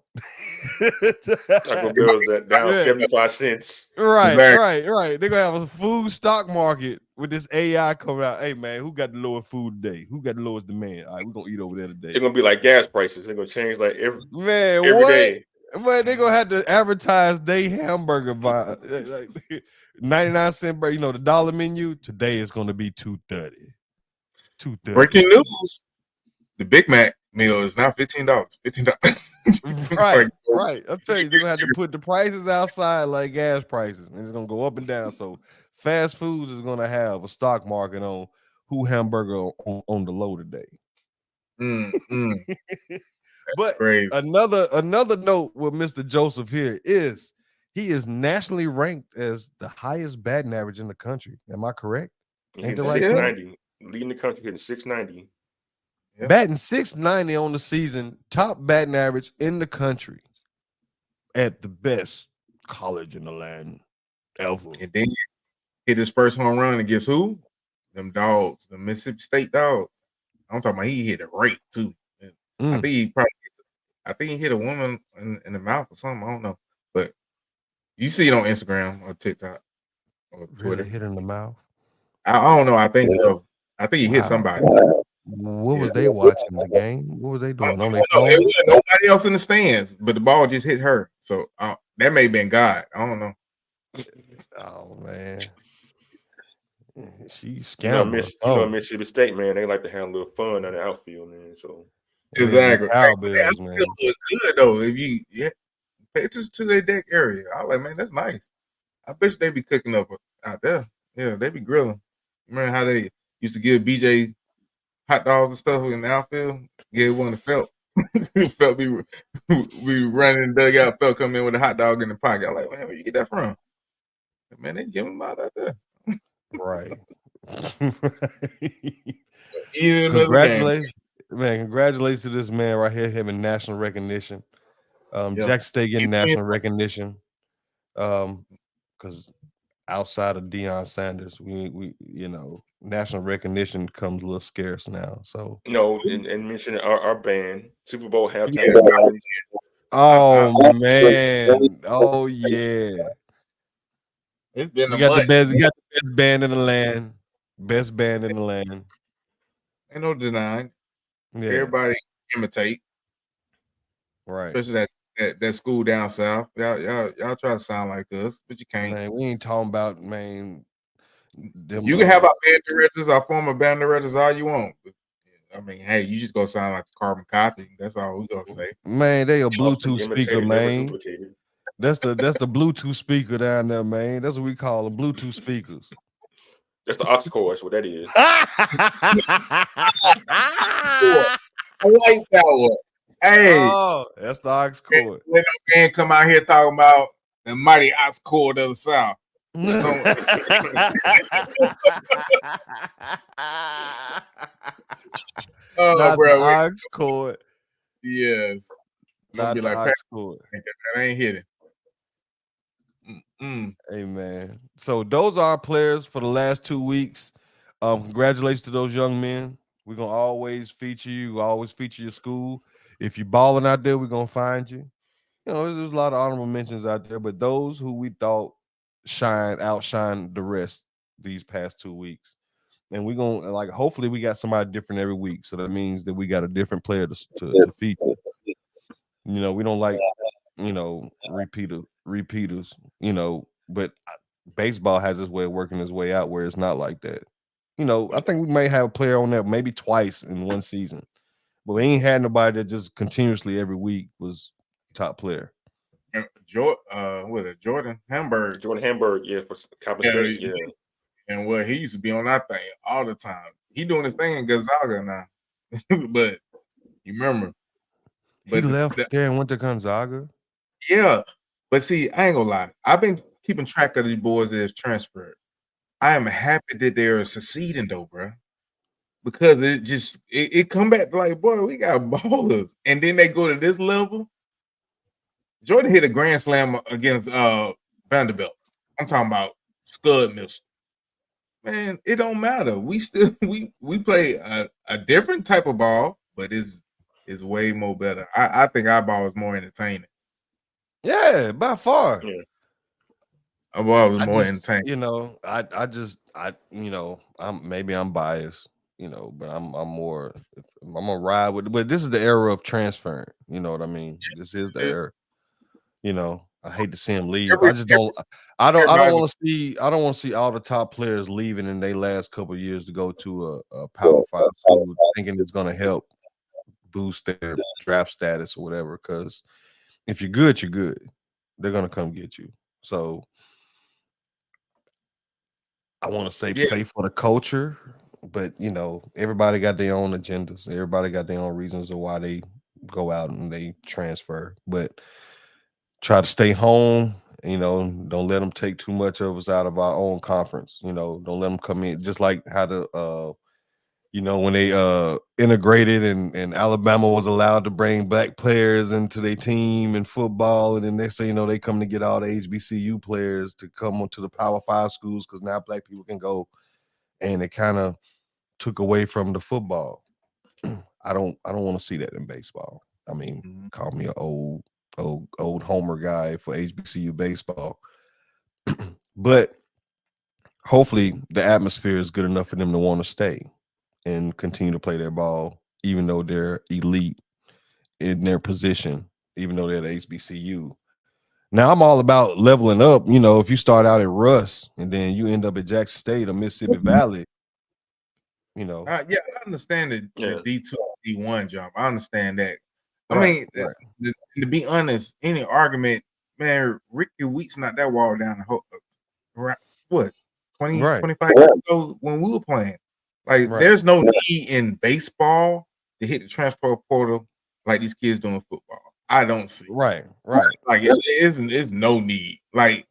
Taco Bell is down 75 cents.
Right. They're gonna have a food stock market with this AI coming out. Hey man, who got the lowest food today? Who got the lowest demand? All right, we're gonna eat over there today.
They're gonna be like gas prices. They're gonna change like every
what?
day.
Man, they're gonna have to advertise their hamburger by like 99-cent burger. You know, the dollar menu today is gonna be $2.30. $2.30.
Breaking news: the Big Mac meal is now $15. $15.
Right. I'll tell you, they're gonna have to put the prices outside like gas prices, and it's gonna go up and down. So fast foods is gonna have a stock market on who hamburger on the low today. But
crazy.
another note with Mr. Joseph here is he is nationally ranked as the highest batting average in the country. Am I correct?
Ain't that right? 690, leading the country, hitting 690.
Yep. Batting 690 on the season, top batting average in the country at the best college in the land ever.
And then hit his first home run against who? Them dogs, the Mississippi State dogs. I'm talking about he hit it right too. I think he hit a woman in the mouth or something. I don't know, but you see it on Instagram or TikTok or Twitter.
Really hit in the mouth?
I don't know. I think so. I think he hit somebody.
What was they watching the game? What were they doing on their phone?
It wasn't nobody else in the stands, but the ball just hit her. So that may have been God. I don't know.
Oh man, she's
Mississippi State, man. They like to have a little fun on the outfield, man. So
exactly.
That's
still good though. If you pay attention to their deck area, I like, man, that's nice. I bet they be cooking up out there. Yeah, they be grilling. Remember how they used to give BJ hot dogs and stuff in the outfield? Gave one to Felt. Felt be running in the dugout. Felt come in with a hot dog in the pocket. I'm like, man, where you get that from? Man, they give them out there.
Right.
Congratulations,
man. Congratulations to this man right here, having national recognition. Jackson State getting national recognition. Because outside of Deion Sanders, we national recognition comes a little scarce now. So
and mention our band, Super Bowl halftime.
Oh man. Oh yeah.
It's been
you got the best band in the land. Best band in the land.
Ain't no denying.
Yeah.
Everybody imitate.
Right.
Especially that school down south. Y'all try to sound like us, but you can't.
Man, we ain't talking about
you can have our band directors, our former band directors, all you want. But, I mean, hey, you just gonna sound like a carbon copy. That's all we gonna say.
Man, they a Bluetooth speaker, man. That's the Bluetooth speaker down there, man. That's what we call them, Bluetooth speakers.
That's the aux cord. That's what that is.
I like that one. Hey,
that's the aux cord.
When a man come out here talking about the mighty aux cord of the South. No, oh,
Not the
bro, wait.
ox cord.
Yes, I'm gonna
Not
be
the
like,
ox cord.
that ain't hitting. Mm-mm.
Hey man. So those are our players for the last 2 weeks. Congratulations to those young men. We're gonna always feature you, always feature your school. If you're balling out there, we're gonna find you. You know, there's a lot of honorable mentions out there, but those who we thought outshine the rest these past 2 weeks. And we're gonna like hopefully we got somebody different every week. So that means that we got a different player to feature. We don't like repeaters, but baseball has its way of working its way out where it's not like that. I think we may have a player on there maybe twice in one season, but we ain't had nobody that just continuously every week was top player.
Jordan Hamburg.
Jordan Hamburg, yeah, for Copper
Yeah,
State, yeah.
and he used to be on that thing all the time. He doing his thing in Gonzaga now, but you remember,
He
but
left there and went to Gonzaga.
yeah, but see, I ain't gonna lie. I've been keeping track of these boys that have transferred. I am happy that they're succeeding though, bro. Because it come back to like, boy, we got ballers, and then they go to this level. Jordan hit a grand slam against Vanderbilt. I'm talking about Scud Missile. Man, it don't matter. We still we play a different type of ball, but it's way more better. I think our ball is more entertaining.
Yeah, by far.
Yeah.
Our ball is
I
more
just,
entertaining.
I'm biased, but I'm more, I'm gonna ride with, but this is the era of transferring. You know what I mean? This is the era. I hate to see him leave.
Every,
I just
every
don't. I don't
everybody,
want to see. I don't want to see all the top players leaving in their last couple of years to go to a Power Five school, thinking it's going to help boost their draft status or whatever. Because if you're good, you're good. They're going to come get you. So I want to say
yeah,
play for the culture, but everybody got their own agendas. Everybody got their own reasons of why they go out and they transfer. But try to stay home. Don't let them take too much of us out of our own conference. Don't let them come in. Just like how when they integrated and Alabama was allowed to bring black players into their team in football, and then they say they come to get all the HBCU players to come onto the Power Five schools because now black people can go, and it kind of took away from the football. I don't want to see that in baseball. I mean, call me an old homer guy for HBCU baseball, but hopefully the atmosphere is good enough for them to want to stay and continue to play their ball, even though they're elite in their position, even though they're the HBCU. Now I'm all about leveling up. If you start out at Russ and then you end up at Jackson State or Mississippi Valley,
yeah, I understand the
Yeah.
D2 D1 jump. I understand that. I
right,
mean,
right,
to be honest, any argument, man, Ricky Weeks knocked that wall down the whole what 20,
right,
25 years ago when we were playing. Like,
right,
there's no need in baseball to hit the transfer portal like these kids doing football. I don't see.
right, right.
Like, it's no need. Like,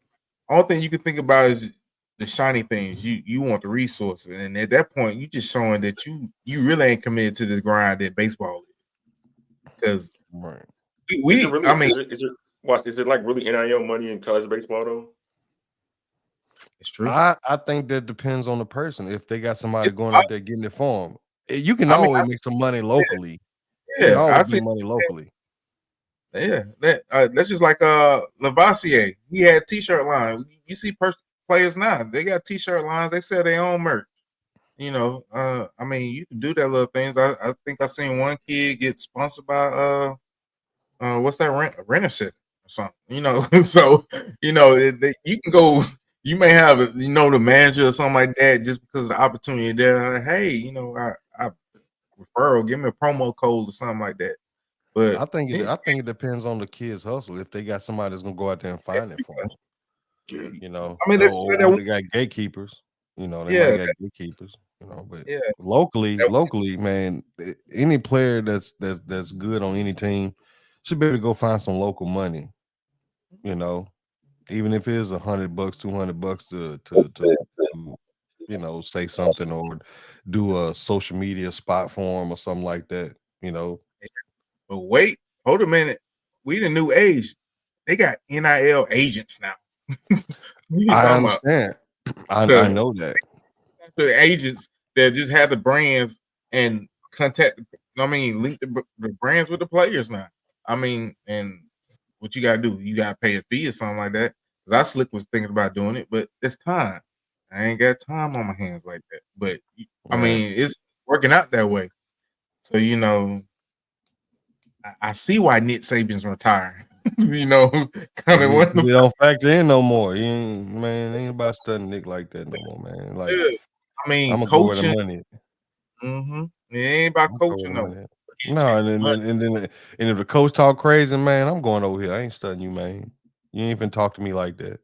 all thing you can think about is the shiny things. You want the resources, and at that point, you just showing that you really ain't committed to this grind that baseball is. Because
Right.
Is it
we,
really
I mean,
is it like really NIL money in college baseball though?
it's true.
I think that depends on the person. If they got somebody
It's
going out there getting it for them, you can
I mean,
always make some money locally. You can
yeah, I
always
see.
make money locally.
Yeah, that's just like Lavoisier. He had t-shirt line. You see players now, they got t-shirt lines. They sell their own merch. I mean, you can do that little things. I think I seen one kid get sponsored by what's that renter center or something. So you can go. You may have the manager or something like that just because of the opportunity there. Like, hey, I referral, give me a promo code or something like that. But
I think it depends on the kid's hustle. If they got somebody that's gonna go out there and find it for them,
Yeah.
I mean, that's
or they got gatekeepers. They might
yeah,
got gatekeepers. But
yeah.
locally, man, any player that's good on any team should be able to go find some local money. You know, Even if it is $100, $200 to say something or do a social media spot for him or something like that.
But wait, hold a minute. We the new age. They got NIL agents now. What you
I
talking about?
understand. I know that.
The agents that just have the brands and contact. I mean, link the brands with the players now. I mean, and what you gotta do? You gotta pay a fee or something like that. Because I slick was thinking about doing it, but it's time. I ain't got time on my hands like that. But I
Right.
mean, it's working out that way. So I see why Nick Saban's retiring. Kind of one.
They don't factor in no more. Ain't about studying Nick like that no more, man. Like,
I mean,
I'm gonna go where the
coaching.
money is.
It ain't about
I'm gonna go where
coaching
the
though.
money is.
It's
No,
just
and
money.
then if the coach talk crazy, man, I'm going over here. I ain't studying you, man. You ain't even talk to me like that.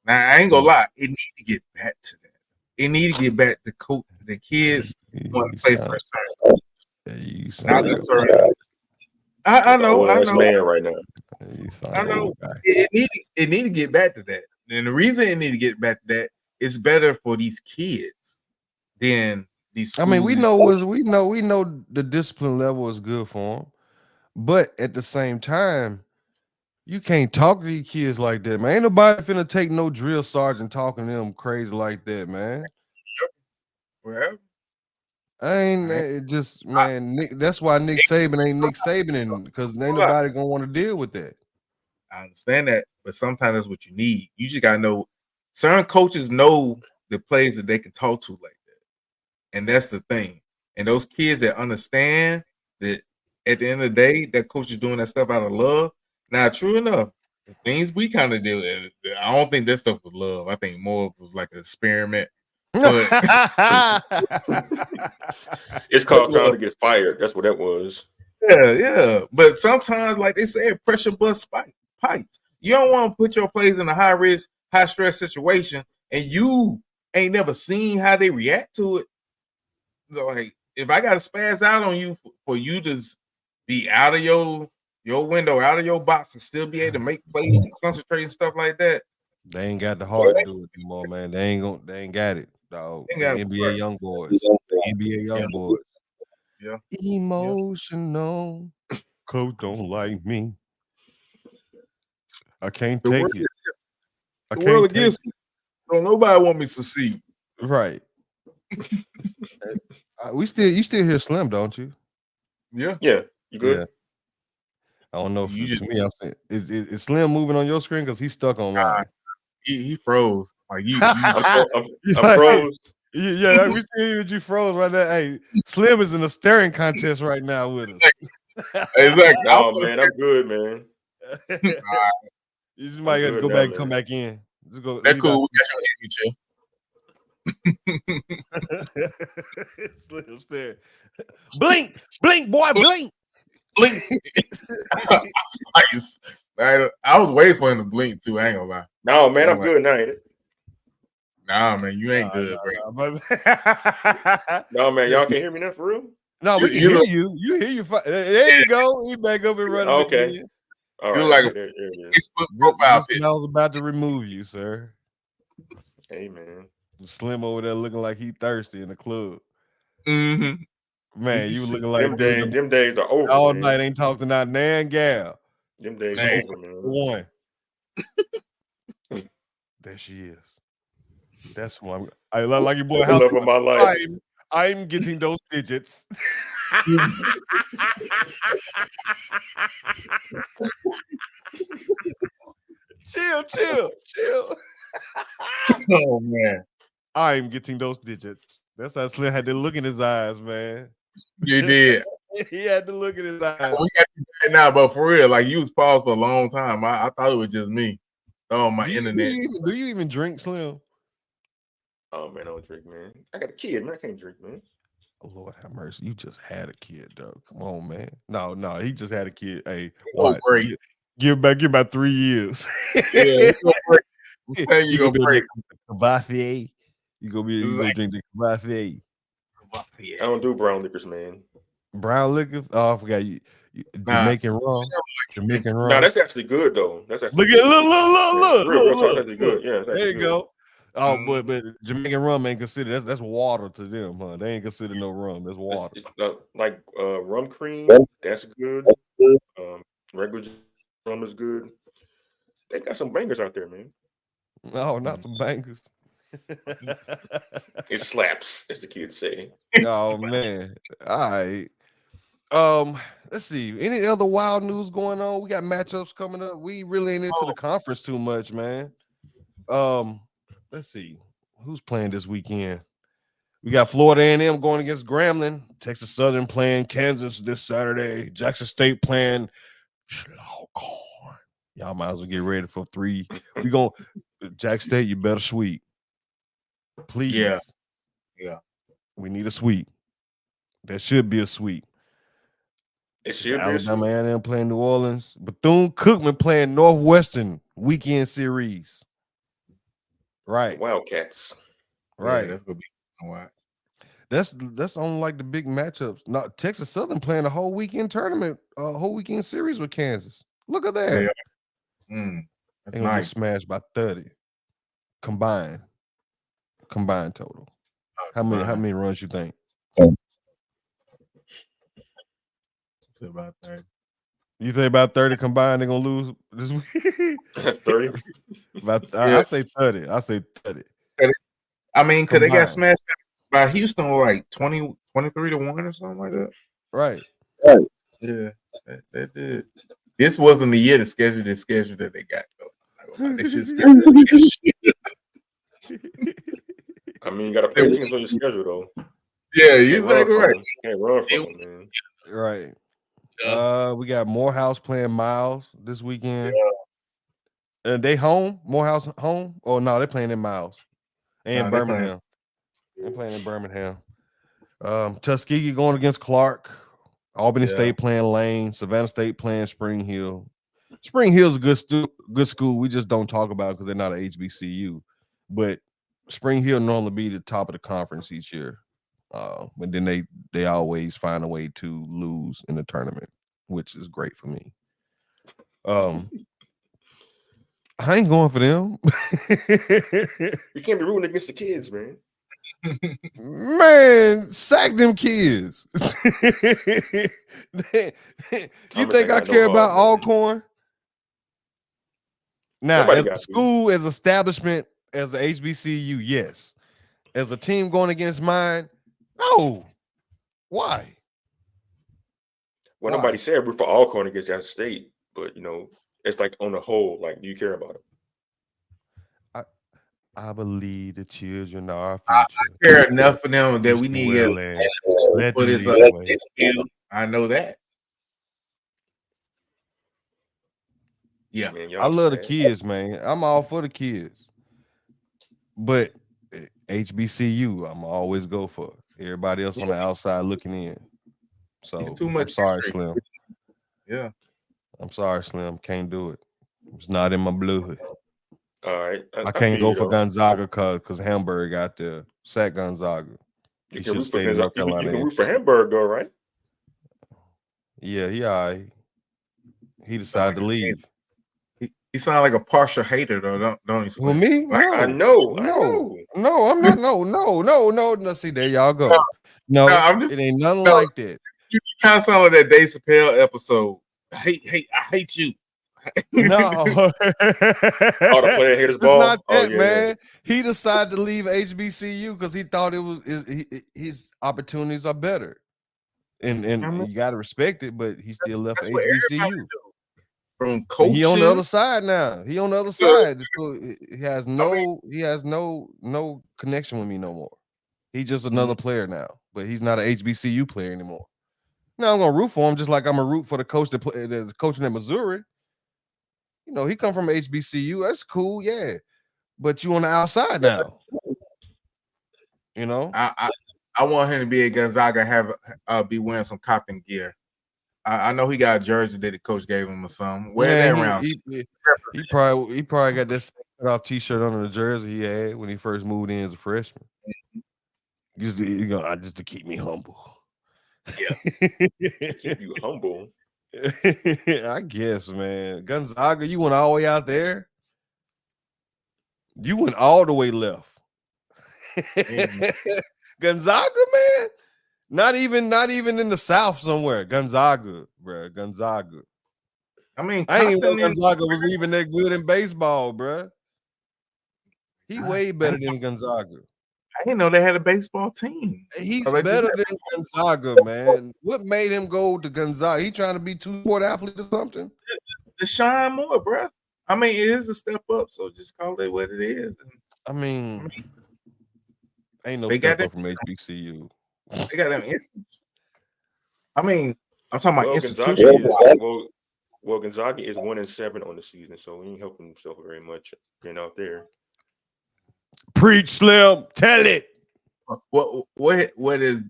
Now I ain't gonna lie, it need to get back to that. It need to get back to coach the kids want
You
to play for
sound,
a certain
you
not
sound
a
like
certain. I
Like an
know,
old
I
ass
know,
man right now.
you sound
I
like an
know.
old guy.
It need to get back to that. And the reason it need to get back to that is better for these kids than these
I mean,
schools.
we know the discipline level is good for them, but at the same time, you can't talk to these kids like that, man. Ain't nobody finna take no drill sergeant talking to them crazy like that, man.
Well,
I ain't
I,
it just man. Nick, that's why Nick Saban ain't Nick Saban, because ain't nobody gonna want to deal with that.
I understand that, but sometimes that's what you need. You just gotta know certain coaches know the players that they can talk to like that. And that's the thing. And those kids that understand that at the end of the day, that coach is doing that stuff out of love. Now, true enough, the things we kind of did, I don't think that stuff was love. I think more was like an experiment. But
It's
that's
called time
love.
to get fired. That's what that was.
Yeah. But sometimes, like they said, pressure bust pipes. You don't want to put your players in a high risk, high stress situation, and you ain't never seen how they react to it. Like if I got to spaz out on you for you to be out of your window, out of your box, and still be able to make plays and concentrate and stuff like that,
They ain't got the heart to do it anymore, man. They ain't got it, dog.
ain't
The
got
NBA young boys. The NBA
yeah,
young boys.
yeah, yeah.
Emotional. Coach don't like me. I can't
The world,
take it. I
the world
can't take
against me. Don't nobody want me to succeed.
it. Right. You still hear Slim, don't you?
Yeah,
Yeah, you
Yeah.
good?
I don't know if
you
to
just
me, I'm saying, is Slim moving on your screen because he's stuck on mine?
he froze. Like you
You
I'm
like,
froze.
yeah, we still hear you froze right now. Hey, Slim is in a staring contest right now with us.
exactly. I
No,
want to
man, I'm good, man.
You just
I'm
might have to
good
go
now,
back and come
man.
back in. Just go
that
leave out.
cool. We got your energy,
Slim stare. Blink, blink, boy, blink.
blink. Nice. I was waiting for him to blink too. I ain't gonna lie.
No, man, I'm
Like,
good now, ain't it?
nah, man, you ain't good, bro.
No, man, y'all can't hear me now for real?
No, we can
You
hear
look,
you. You hear you. There you go. He back up and running
Okay.
again.
All
you
right,
look like
okay,
a
there it is.
Facebook profile
Just when
picture.
I was about to remove you, sir.
Hey, man.
Slim over there looking like he thirsty in the club.
Mm-hmm. You
Man,
can
you
see,
looking like dude
Them days are over,
all
man.
night ain't talked to not Nan gal.
Them days are
man.
over, man.
One. There she is. That's who I like your boy
The
House.
love of my life.
I'm getting those digits. chill.
Oh man,
I'm getting those digits. That's how Slim had the look in his eyes, man.
you did.
He had the look in his eyes.
We got you back now, but for real, like you was paused for a long time. I thought it was just me. Oh, my internet.
Do you even drink, Slim?
Oh, man, I don't drink, man. I got a kid, man. I can't drink, man.
Oh, Lord have mercy. You just had a kid, though. Come on, man. No, he just had a kid. Hey,
Oh,
what?
great.
Give about 3 years.
Yeah, you gonna break. I'm telling you,
You
gonna
gonna be
break.
the Cavassier. You gonna
Exactly.
drink the Cavassier.
Yeah.
I don't do brown liquors, man.
Brown liquor. Oh, I forgot you
Nah,
Jamaican rum. Jamaican
No,
rum.
that's actually good though. That's actually
Look at
good. Yeah, real talk. That's actually
look.
good. Yeah, it's
There
actually
you
good.
go. Oh, but Jamaican rum ain't considered. That's water to them, huh? They ain't considered no rum. That's water.
It's like rum cream. That's good. Regular rum is good. They got some bangers out there, man.
No, not some bangers.
It slaps, as the kids say.
Oh man. All right. Let's see. Any other wild news going on? We got matchups coming up. We really ain't into the conference too much, man. Let's see. Who's playing this weekend? We got Florida A&M going against Grambling, Texas Southern playing Kansas this Saturday, Jackson State playing Schlauchorn. Y'all might as well get ready for 3. We going Jack State, you better sweep. Please.
Yeah.
We
need a sweep. There should be a sweep.
It should be
Alabama A&M playing New Orleans. Bethune-Cookman playing Northwestern weekend series. Right.
The Wildcats.
Right.
Yeah, that's gonna be wild.
That's on like the big matchups. Not Texas Southern playing a whole weekend tournament, a whole weekend series with Kansas. Look at that.
Yeah.
That's They're gonna get smashed by 30 combined total. How many runs you think?
It's about 30.
You think about 30 combined they're gonna lose this week?
30.
I say 30. I say 30.
I mean, because they got smashed by Houston like 20, 23 to 1 or something like that.
Right.
Yeah, that did. This wasn't the year to schedule the schedule that they got though. They should schedule.
I mean, you gotta play teams on your schedule though.
Yeah, you're right.
Can't run from them, man.
Right. We got Morehouse playing Miles this weekend.
Yeah.
And they home? Morehouse home? Oh no, they're playing in Miles. And Birmingham. They're playing in Birmingham. Tuskegee going against Clark. Albany State playing Lane. Savannah State playing Spring Hill. Spring Hill's a good school. We just don't talk about it because they're not an HBCU. But Spring Hill normally be the top of the conference each year. But then they always find a way to lose in the tournament, which is great for me. I ain't going for them.
You can't be rooting against the kids, man.
Man, sack them kids. You think I care about Alcorn? Now, as a school, as establishment, as a HBCU, yes. As a team going against mine, no. Why?
Well, nobody said root for Alcorn against Jackson State, but it's like on the whole, like, do you care about it?
I believe the children are our
future. I care enough for them that we need
to
put this up. I know that. Yeah,
man,
I love the kids, man. I'm all for the kids, but HBCU, I'm always go for everybody else on the outside looking in. So too much. I'm sorry, Slim.
Yeah,
I'm sorry, Slim. Can't do it. It's not in my blood.
All right,
I can't go for Gonzaga because Hamburg got there. Sack Gonzaga.
You can root for Gonzaga. You can root for Hamburg, though, right?
Yeah, he all right. He decided to leave.
He sounds like a partial hater, though, don't he?
Well, me?
No. I know.
No, I'm not. No. See, there y'all go. No, it ain't nothing like that.
You kind of sound like that Dave Chappelle episode. I hate you.
No.
The player haters ball.
It's not that, man. He decided to leave HBCU because he thought it was his opportunities are better. And you got to respect it, but he still left HBCU.
From coaching,
he on the other side now. He on the other side. So he has no connection with me no more. He's just another player now, but he's not an HBCU player anymore. Now I'm gonna root for him, just like I'm a root for the coach that's coaching at Missouri. He come from HBCU. That's cool, yeah. But you on the outside now.
I want him to be at Gonzaga, have be wearing some Compton gear. I know he got a jersey that the coach gave him or something. Wear that around.
He probably got this off t-shirt under the jersey he had when he first moved in as a freshman. Just to keep me humble.
Yeah.
Keep you humble.
I guess, man. Gonzaga, you went all the way out there. You went all the way left. Gonzaga, man. Not even in the South somewhere. Gonzaga, bro. Gonzaga.
I mean,
I ain't even know
Compton is.
Gonzaga was even that good in baseball, bro. He way
I
better than Gonzaga.
didn't know they had a baseball team.
He's
Oh, they just
better
had-
than Gonzaga, man. What made him go to Gonzaga? He trying to be two-sport athlete or something?
Deshaun Moore, bro. I mean, it is a step up, so just call it what it is.
I mean, ain't no
they got
step up
that.
from HBCU.
They got them instance. I mean, I'm talking about
Well,
institutional.
Gonzaga is 1-7 on the season, so he ain't helping himself very much getting out there.
Preach, Slim. Tell it.
What is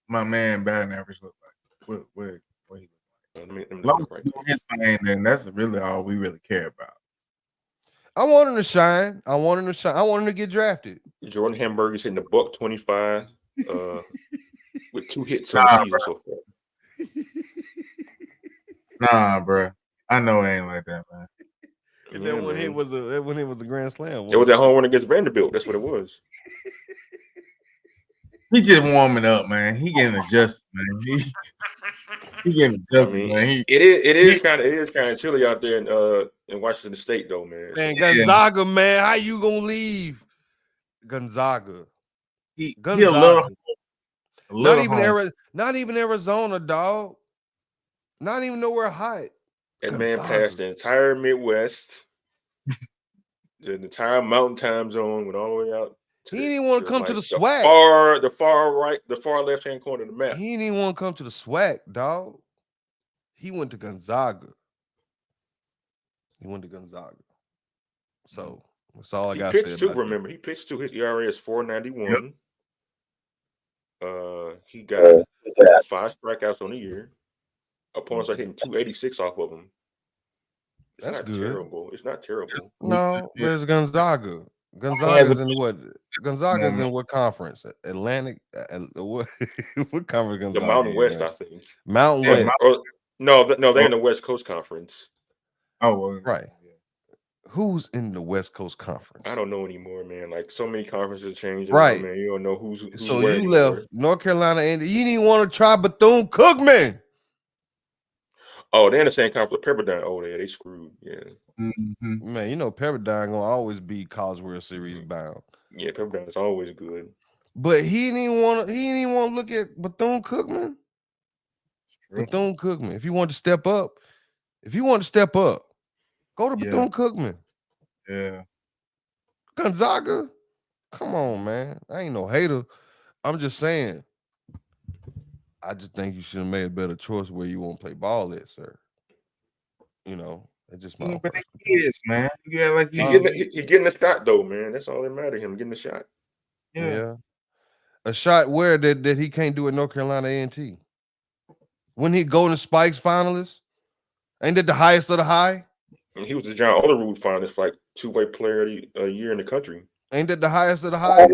my man batting average look like? What he
Let me
as long
look
as
right
he doing his thing, then that's really all we really care about.
I want him to shine. I want him to get drafted.
Jordan Hamburger's hitting the $125 with 2 hits on the season so far.
Nah, bro. I know it ain't like that, man.
And then when it was a grand slam.
It was that home run against Vanderbilt. That's what it was.
He just warming up, man. He getting adjusted, man. He getting adjusted, man.
It is kind of chilly out there in Washington State, though, man.
Man, Gonzaga, man, how you gonna leave Gonzaga?
Gonzaga.
Not even Arizona, dog. Not even nowhere hot.
That man passed the entire Midwest, the entire Mountain Time Zone, went all the way out.
He didn't even want to come to the SWAC.
The far right, the far left hand corner of the map.
He didn't even want to come to the SWAC, dog. He went to Gonzaga. So that's all I got to say about
it. Remember, he pitched too. His ERA is 4.91. Yep. He got 5 strikeouts on the year. Opponents are hitting 286 off of him.
That's good.
Terrible. It's not terrible.
No, there's Gonzaga. Gonzaga's in what? Gonzaga's in what conference? Atlantic? What conference? Gonzaga?
The Mountain West, I think.
Mountain West.
No, they're in the West Coast Conference.
Oh, well,
right. Who's in the West Coast Conference?
I don't know anymore, man. Like so many conferences change.
Right,
man. You don't know who's
so
where
you
anymore.
left North Carolina, and you didn't want to try Bethune-Cookman.
Oh, they're in the same conference with Pepperdine. Oh, they screwed. Yeah.
Mm-hmm.
Man, you know Pepperdine gonna always be College World Series bound.
Yeah, Pepperdine is always good.
But he didn't even want to look at Bethune-Cookman. Bethune-Cookman. If you want to step up, go to Bethune-Cookman.
Yeah.
Gonzaga. Come on, man. I ain't no hater. I'm just saying. I just think you should have made a better choice where you want to play ball at, sir. You know, that's just my.
But he is, man. Yeah, like
he's getting a shot though, man. That's all that matters. Him getting a shot.
Yeah. A shot where that he can't do at North Carolina A&T. When he Golden Spikes finalist, ain't that the highest of the high?
And he was the John Olerud finalist, like 2-way player a year in the country.
Ain't that the highest of the high?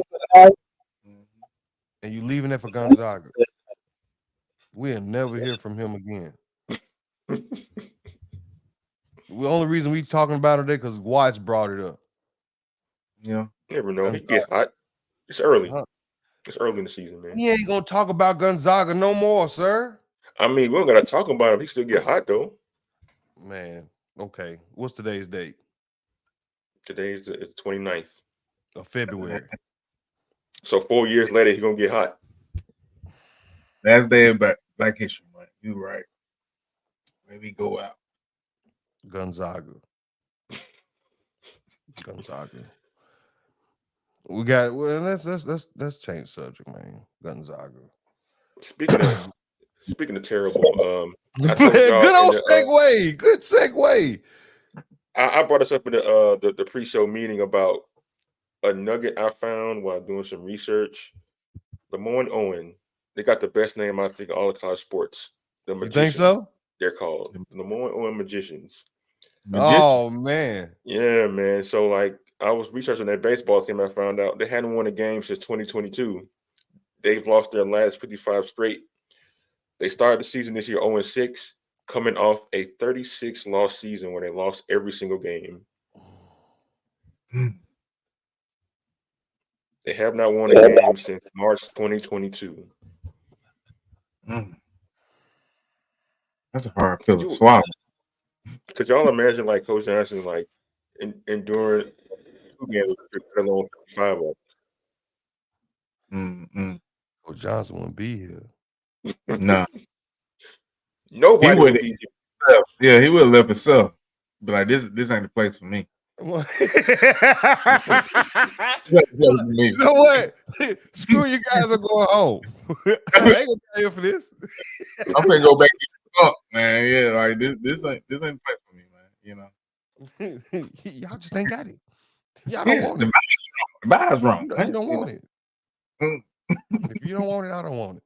And you leaving that for Gonzaga. We'll never hear from him again. The only reason we talking about it today because Watts brought it up.
Yeah.
Never know. He get hot. It's early. It's early in the season, man.
He ain't gonna talk about Gonzaga no more, sir.
I mean, we don't gotta talk about him. He still get hot though.
Man, okay. What's today's date?
Today's the 29th
of February.
So 4 years later, he's gonna get hot.
Last day of Black History Month. You're right. Maybe go out.
Gonzaga. We got let's change subject, man. Gonzaga.
Speaking of terrible,
good old segue. Good segue.
I brought us up in the pre-show meeting about a nugget I found while doing some research. Lemoyne Owen, they got the best name I think in all of college sports. The Magicians.
You think so?
They're called the Lemoyne Owen Magicians.
Oh man.
Yeah, man. So like I was researching their baseball team. I found out they hadn't won a game since 2022. They've lost their last 55 straight. They started the season this year 0-6. coming off a 36-loss season where they lost every single game. They have not won a game since March 2022.
That's a hard pill to swallow.
Could y'all imagine like Coach Johnson like enduring 2 games, let alone 5 of
Mm-mm.
Coach Johnson wouldn't be here.
No.
Nobody would be here.
Yeah, he would have left himself. But like this ain't the place for me.
You know what? Screw you guys are going home. I ain't gonna tell you for this.
I'm gonna go back to skunk, man. Yeah, like this ain't the place for me, man. You know.
Y'all just ain't got it. Y'all don't want it.
The vibes wrong.
You don't want it. If you don't want it, I don't want it.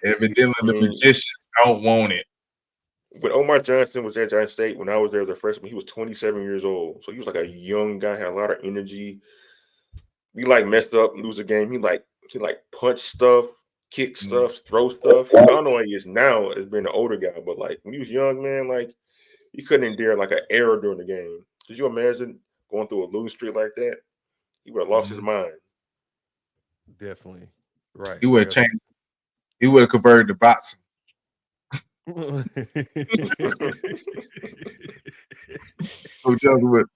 Evidently, the magicians don't want it.
When Omar Johnson was at Giant State, when I was there as a freshman, he was 27 years old. So he was like a young guy, had a lot of energy. We like messed up, lose a game. He punch stuff, kick stuff, throw stuff. I don't know what he is now as being an older guy, but like when he was young, man, like he couldn't endure like an error during the game. Could you imagine going through a losing streak like that? He would have lost his mind.
Definitely. Right.
He would have changed. He would have converted to boxing. So Johnson would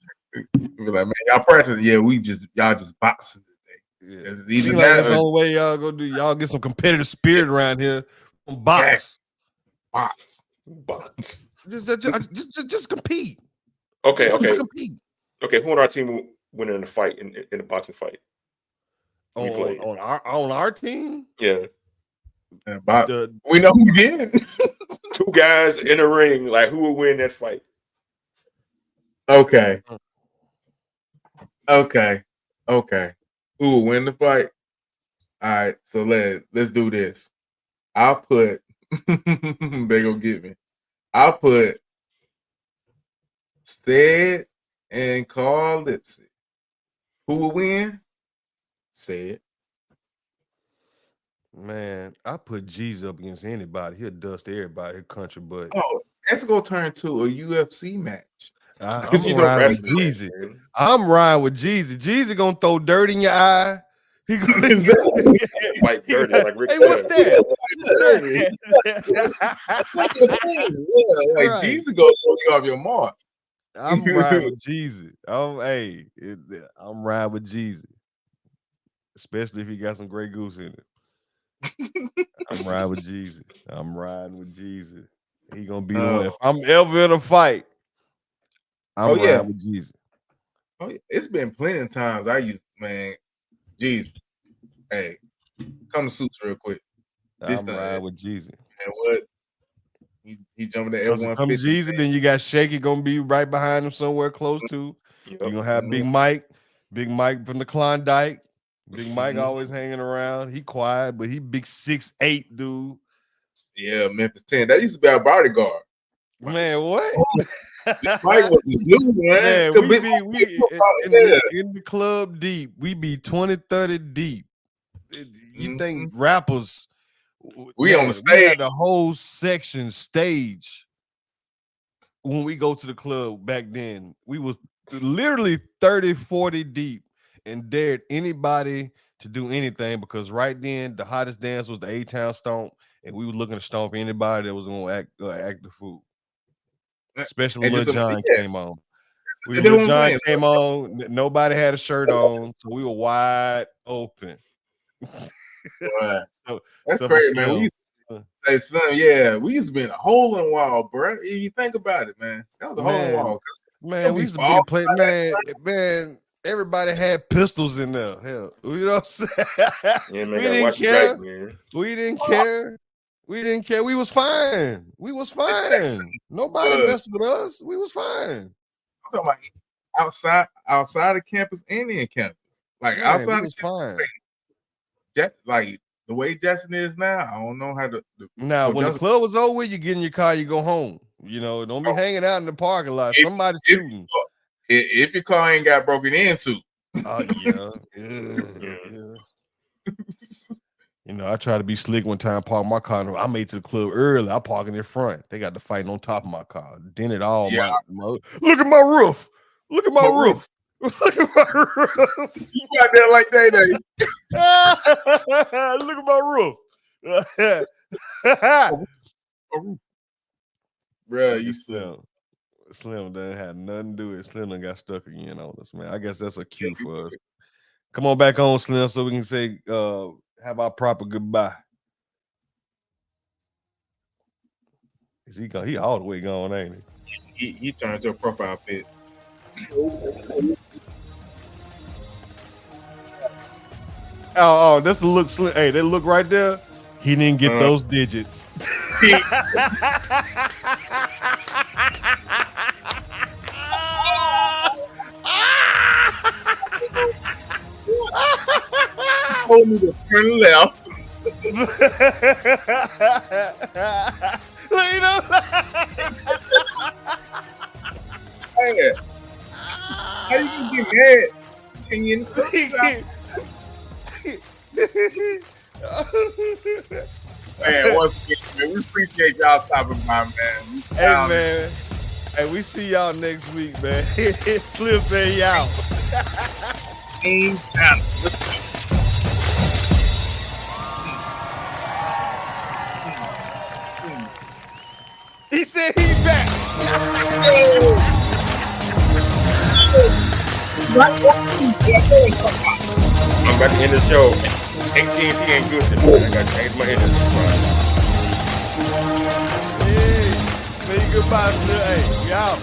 be like, man, y'all practice. Yeah, y'all just boxing today.
Yeah. That's the only way y'all go do. Y'all get some competitive spirit around here. Box. Just compete.
Okay.
Just compete.
Okay, who on our team winning in the fight in the boxing fight?
On our team?
Yeah.
We know who did.
2 guys in a ring, like who will win that fight?
Okay. Who will win the fight? All right, so let's do this. I'll put they gonna get me. I'll put Stead and Carl Lipsy. Who will win? Stead.
Man, I put G's up against anybody. He'll dust everybody. He'll country butt.
Oh, that's gonna turn to a UFC match.
I'm riding with Jeezy. I'm riding with Jeezy. Jeezy gonna throw dirt in your eye. He gonna
fight dirty like Rick.
Hey, what's that?
Like Jeezy gonna throw you off your mark.
I'm riding with Jeezy. I'm riding with Jeezy. Especially if he got some Grey Goose in it. I'm riding with Jeezy. He gonna be the one. If I'm ever in a fight, I'm riding with Jeezy.
Oh, it's been plenty of times I used, man. Jeezy, hey, come to Suits real quick.
I'm riding with Jeezy.
And what? He jumping the F-150.
Come Jeezy, then you got Shaky gonna be right behind him somewhere close to. You're gonna have Big Mike from the Klondike. Big Mike always hanging around. He quiet, but he big 6'8" dude.
Yeah, Memphis 10. That used to be our bodyguard.
Man, what?
Mike was a dude, man.
In the club deep. We be 20, 30 deep. You think rappers?
We on the stage.
We had the whole section stage when we go to the club back then. We was literally 30, 40 deep and dared anybody to do anything because right then the hottest dance was the A-Town Stomp, and we were looking to stomp anybody that was going to act the fool. Especially when Lil Jon came on. When Lil Jon came on, nobody had a shirt on, so we were wide open.
That's crazy, man. We used to say, son, we used to be in a hole in the wall, bro. If you think about it, man, that was a hole in the wall.
Man, we used to be a place, man. Everybody had pistols in there. Hell, you know what I'm saying?
Yeah, man,
we didn't care. We didn't care. We was fine. Nobody messed with us. We was fine.
I'm talking about outside of campus and in campus. Like outside of campus, fine. Like the way Justin is now, I don't know how to.
Now, when the club was over, you get in your car, you go home. You know, don't be hanging out in the parking lot. Somebody's shooting.
If your car ain't got broken into.
Oh yeah. You You know, I tried to be slick one time, park my car. I made it to the club early. I park in the front. They got the fighting on top of my car. Dented all my look at my roof. Look at my roof. Look at my roof.
You got there like Day Day.
Look at my roof.
Bro, you
Slim done had nothing to do with it. Slim done got stuck again on us, man. I guess that's a cue for us. Come on back on, Slim, so we can say have our proper goodbye. Is he gone? He all the way gone, ain't
he? He turned to a profile pic.
Oh, that's the look, Slim. Hey, that look right there. He didn't get those digits.
Told me to turn left.
You know?
Hey, how you gonna get mad? Can you? Man, once again, man, we appreciate y'all stopping by, man.
Hey, man. Hey, we see y'all next week, man. Slim say y'all.
Team channel.
He said he back.
I'm about to end the show. AT&T ain't good today. I got to change my internet.
Hey, say goodbye, Slim. Hey, we out.